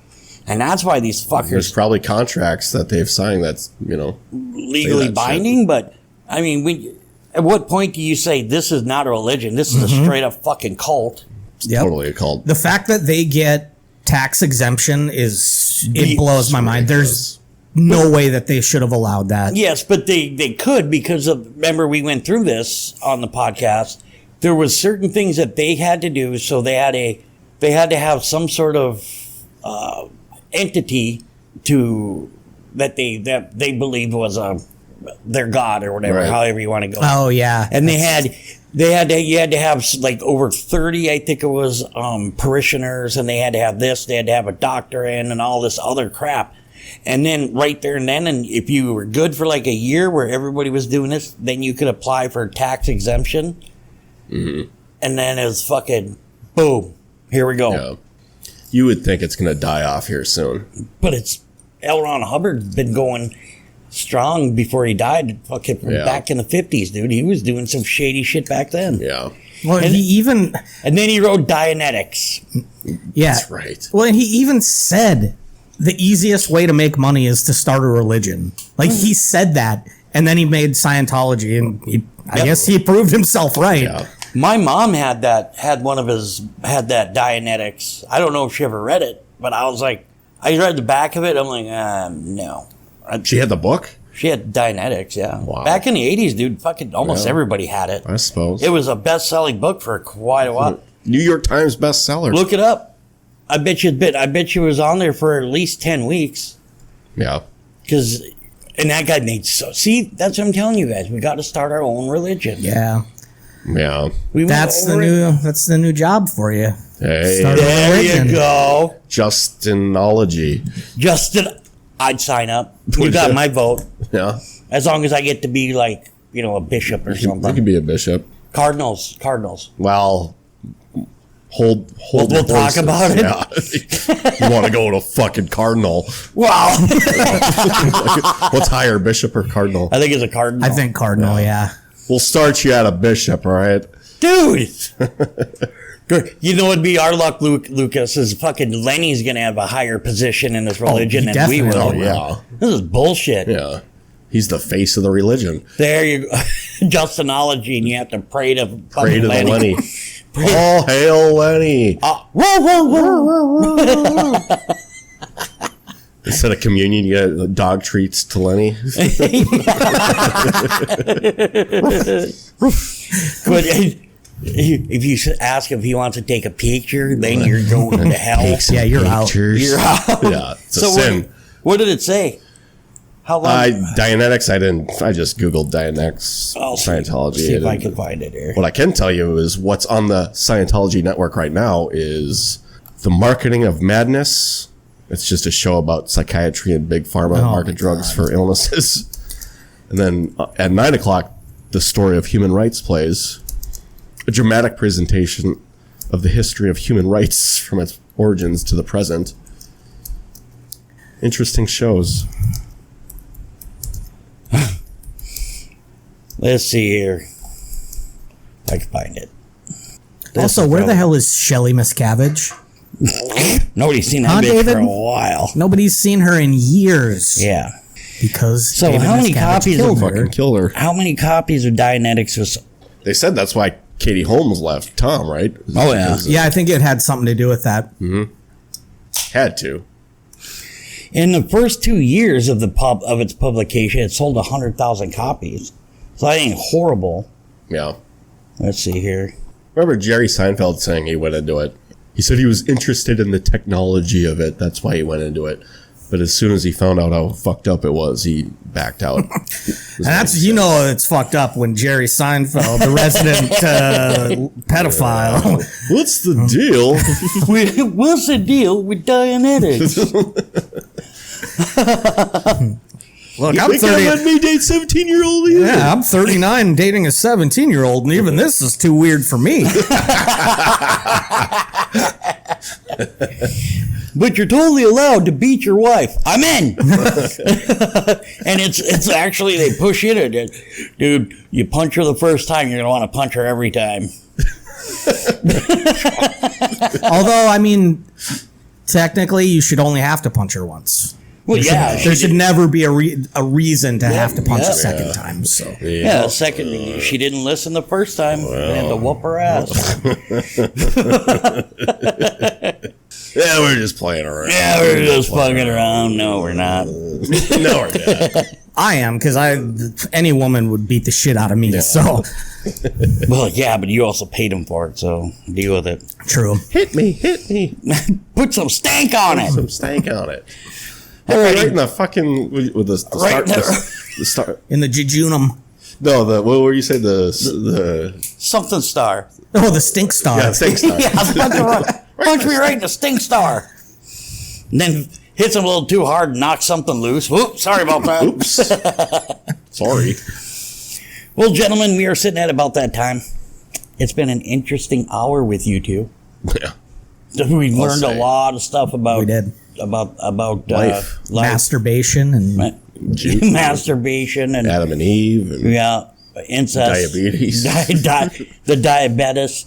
And that's why these There's fuckers probably contracts that they've signed that's, legally that binding, but I mean, at what point do you say this is not a religion? This is a straight up fucking cult. Yep. totally a cult. The fact that they get tax exemption it blows my mind. There's no way that they should have allowed that. Yes, but they could, because remember we went through this on the podcast. There was certain things that they had to do, so they had to have some sort of entity that they believed was their god or whatever, Right. however you want to go. Oh yeah. And you had to have like over 30, I think it was, parishioners, and they had to have this, they had to have a doctor in and all this other crap. And then right there and then, and if you were good for like a year where everybody was doing this, then you could apply for tax exemption. Mm-hmm. And then it was fucking boom, here we go. Yeah. You would think it's going to die off here soon. But it's L. Ron Hubbard's been going strong before he died, fucking back in the 50s, dude. He was doing some shady shit back then. Yeah. Well, And then he wrote Dianetics. yeah. That's right. Well, and he even said the easiest way to make money is to start a religion. Like he said that, and then he made Scientology, and I guess he proved himself right. Yeah. My mom had that Dianetics. I don't know if she ever read it, but I was like, I read the back of it. I'm like, no. She had the book? She had Dianetics, yeah. Wow. Back in the 80s, dude, fucking almost everybody had it. I suppose. It was a best-selling book for quite a while. New York Times bestseller. Look it up. I bet you it was on there for at least 10 weeks. Yeah. And that guy made see, that's what I'm telling you guys. We got to start our own religion. Yeah. Yeah. We went That's over the new job for you. Hey. Start a There religion. you go. Justinology. Justin, I'd sign up. You Would got you? my vote. Yeah. As long as I get to be like, a bishop or You something. could be a bishop. Cardinals. Well, hold We'll your talk horses. about it. Yeah. You want to go to fucking cardinal. Wow. What's higher, bishop or cardinal? I think it's a cardinal. I think Cardinal, yeah. We'll start you at a bishop, all right? Dude. You know what'd be our luck, Lucas, is fucking Lenny's going to have a higher position in this religion he than we will. definitely Oh, yeah. This is bullshit. Yeah. He's the face of the religion. There you go. Justinology, and you have to pray to fucking Pray to the Lenny. Lenny. All hail Lenny. Instead of communion, you get dog treats to Lenny. If you ask if he wants to take a picture, then you're going to hell. Yeah, you're out. You're out. Yeah, it's a So sin. what did it say? How long? Dianetics, I just Googled Dianetics Scientology. See if I can find it here. What I can tell you is what's on the Scientology network right now is The Marketing of Madness. It's just a show about psychiatry and big pharma market drugs for illnesses. And then at 9 o'clock, The Story of Human Rights plays a dramatic presentation of the history of human rights from its origins to the present. Interesting shows. Let's see here. I can find it. Also, where the hell is Shelley Miscavige? Nobody's seen that Huh, bitch David? for a while. Nobody's seen her in years. Yeah. Because So David how many Miscavige copies killed of her. Fucking killed her. How many copies of Dianetics was? They said that's why Katie Holmes left Tom, right? Oh, yeah. Because Yeah, I think it had something to do with that. had to. In the first 2 years of its publication, it sold 100,000 copies. So that ain't horrible. Yeah. Let's see here. Remember Jerry Seinfeld saying he went into it? He said he was interested in the technology of it. That's why he went into it. But as soon as he found out how fucked up it was, he backed out. And that's, you know, it's fucked up when Jerry Seinfeld, the resident pedophile. What's the deal? What's the deal with Dianetics? Look, You I'm think I 30. let me date 17-year-old? Yeah, I'm 39 dating a 17-year-old, and even this is too weird for me. But you're totally allowed to beat your wife. I'm in. And it's actually, they push in it. Dude, you punch her the first time, you're going to want to punch her every time. Although, I mean, technically, you should only have to punch her once. Well, yeah. There should never be a reason to have to punch yeah. a second time. So Yeah, second, she didn't listen the first time. I had to whoop her ass. Yeah, we're just playing around. Yeah, we're just fucking around. No, we're not. No, we're not. I am, because any woman would beat the shit out of me. So Well, yeah, but you also paid him for it, so deal with it. true. Hit me. Put some stank on it. Some stank on it. Right in the fucking with the Right start. there. The start. In the jejunum. No, what were you say? The Something star. Oh, the stink star. yeah, stink star. Yeah, punch me right in the stink star. And then hits him a little too hard and knocks something loose. Whoops, sorry about that. Oops. Sorry. Well, gentlemen, we are sitting at about that time. It's been an interesting hour with you two. Yeah. We learned a say. lot of stuff about We did. about Life. Masturbation and masturbation and Adam and Eve. And yeah, incest, Diabetes. The diabetes.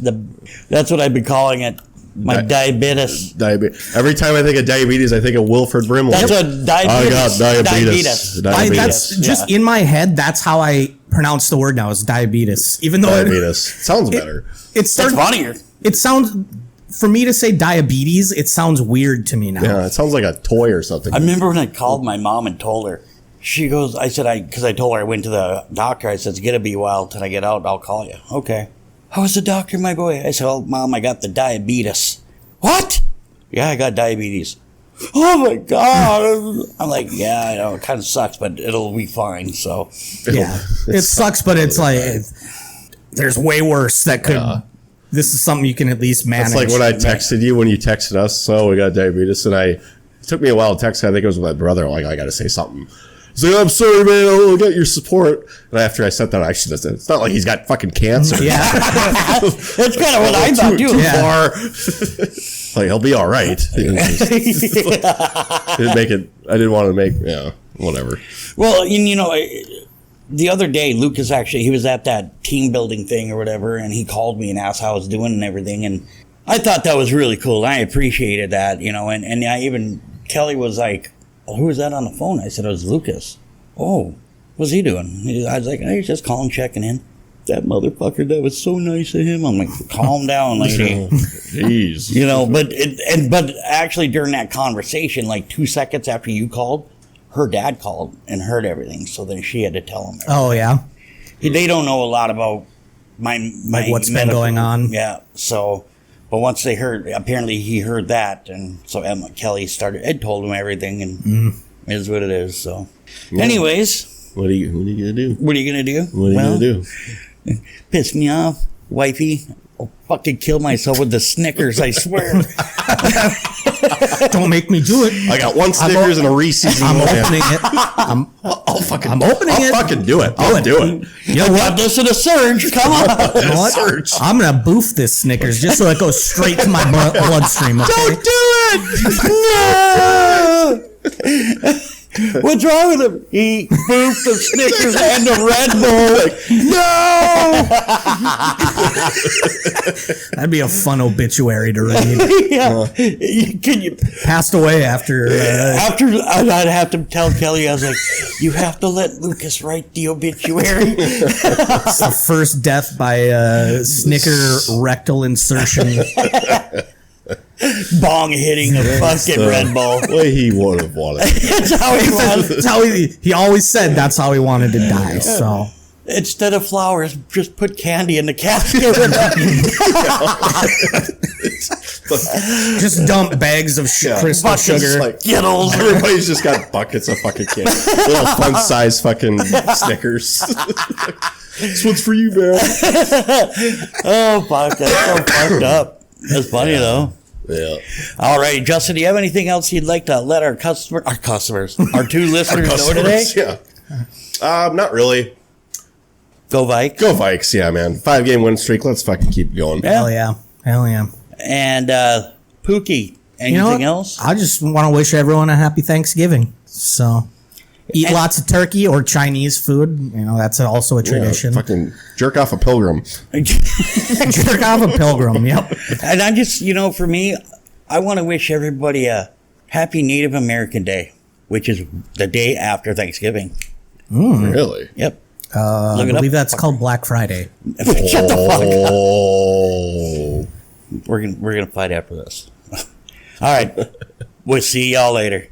That's what I've been calling it. My diabetes. Every time I think of diabetes, I think of Wilford Brimley. That's a diabetes. I got diabetes. that's just in my head. That's how I pronounce the word now, is diabetes. Even though diabetes. Sounds better. it's That's funnier. It sounds, for me to say diabetes, it sounds weird to me now. Yeah, it sounds like a toy or something. I remember when I called my mom and told her. She goes, because I told her I went to the doctor. I said, it's going to be a while till I get out. I'll call you. Okay. How was the doctor, my boy? I said, oh, Mom, I got the diabetes. What? Yeah, I got diabetes. Oh, my God. I'm like, yeah, I know. It kind of sucks, but it'll be fine. So, Yeah, it sucks, but it's like there's way worse that could. This is something you can at least manage. It's like when I texted you when you texted us, so we got diabetes, and it took me a while to text. I think it was with my brother. Like, I got to say something. He's like, I'm sorry, man. I'll get your support. And after I sent that, I should have said, it's not like he's got fucking cancer. Yeah, that's kind of what I thought, too. Too Yeah. far. Like, he'll be all right. Didn't make it. I didn't want to make. Yeah, whatever. Well, you know, the other day, Lucas he was at that team building thing or whatever, and he called me and asked how I was doing and everything. And I thought that was really cool. I appreciated that, you know, and Kelly was like, oh, who was that on the phone? I said, it was Lucas. Oh, what's he doing? I was like, he's just calling, checking in. That motherfucker, that was so nice of him. I'm like, calm down, lady. Jeez. You know, but actually during that conversation, like 2 seconds after you called, her dad called and heard everything. So then she had to tell him. Oh yeah. They don't know a lot about Like what's been going on. Yeah. So, but once they heard, apparently he heard that, and so Emma Kelly told him everything, and it is what it is. So, anyways, What are you gonna do? what are you gonna do? What are you gonna do? Piss me off, wifey. I'll fucking kill myself with the Snickers, I swear. Don't make me do it. I got one Snickers and a Reese's. I'm opening it. I'm opening it. I'll fucking do it. I'll do it. You know Got what? this in a surge. Come on. You know what? Surge. I'm gonna boof this Snickers just so it goes straight to my bloodstream. Okay? Don't do it. No. What's wrong with him? He boofed the Snickers and the Red Bull. That'd be a fun obituary to read. Yeah. Can you? Passed away after. After I'd have to tell Kelly, I was like, "You have to let Lucas write the obituary." The first death by Snicker rectal insertion. Bong hitting a fucking Red Bull. Way he would have wanted. That's how he was. That's how he always said that's how he wanted to die. So Instead of flowers, just put candy in the casket. just dump bags of crystal Buckets sugar. Like, Skittles. everybody's just got buckets of fucking candy. Little fun size fucking Snickers. This one's for you, man. Oh, fuck. That's so fucked up. That's funny, though. Yeah. All right, Justin, do you have anything else you'd like to let our two listeners know today? Yeah. Not really. Go Vikes. Go Vikes, yeah, man. 5-game win streak. Let's fucking keep going. Hell yeah. Hell yeah. And Pookie, anything You know what? else? I just want to wish everyone a happy Thanksgiving. So eat lots of turkey or Chinese food. You know, that's also a tradition. Yeah, fucking jerk off a pilgrim. Jerk off a pilgrim. Yep. And I just, for me, I want to wish everybody a happy Native American Day, which is the day after Thanksgiving. Really? Yep. I Look it believe up. that's called Black Friday. Shut the fuck up. Oh. We're gonna fight after this. All right. We'll see y'all later.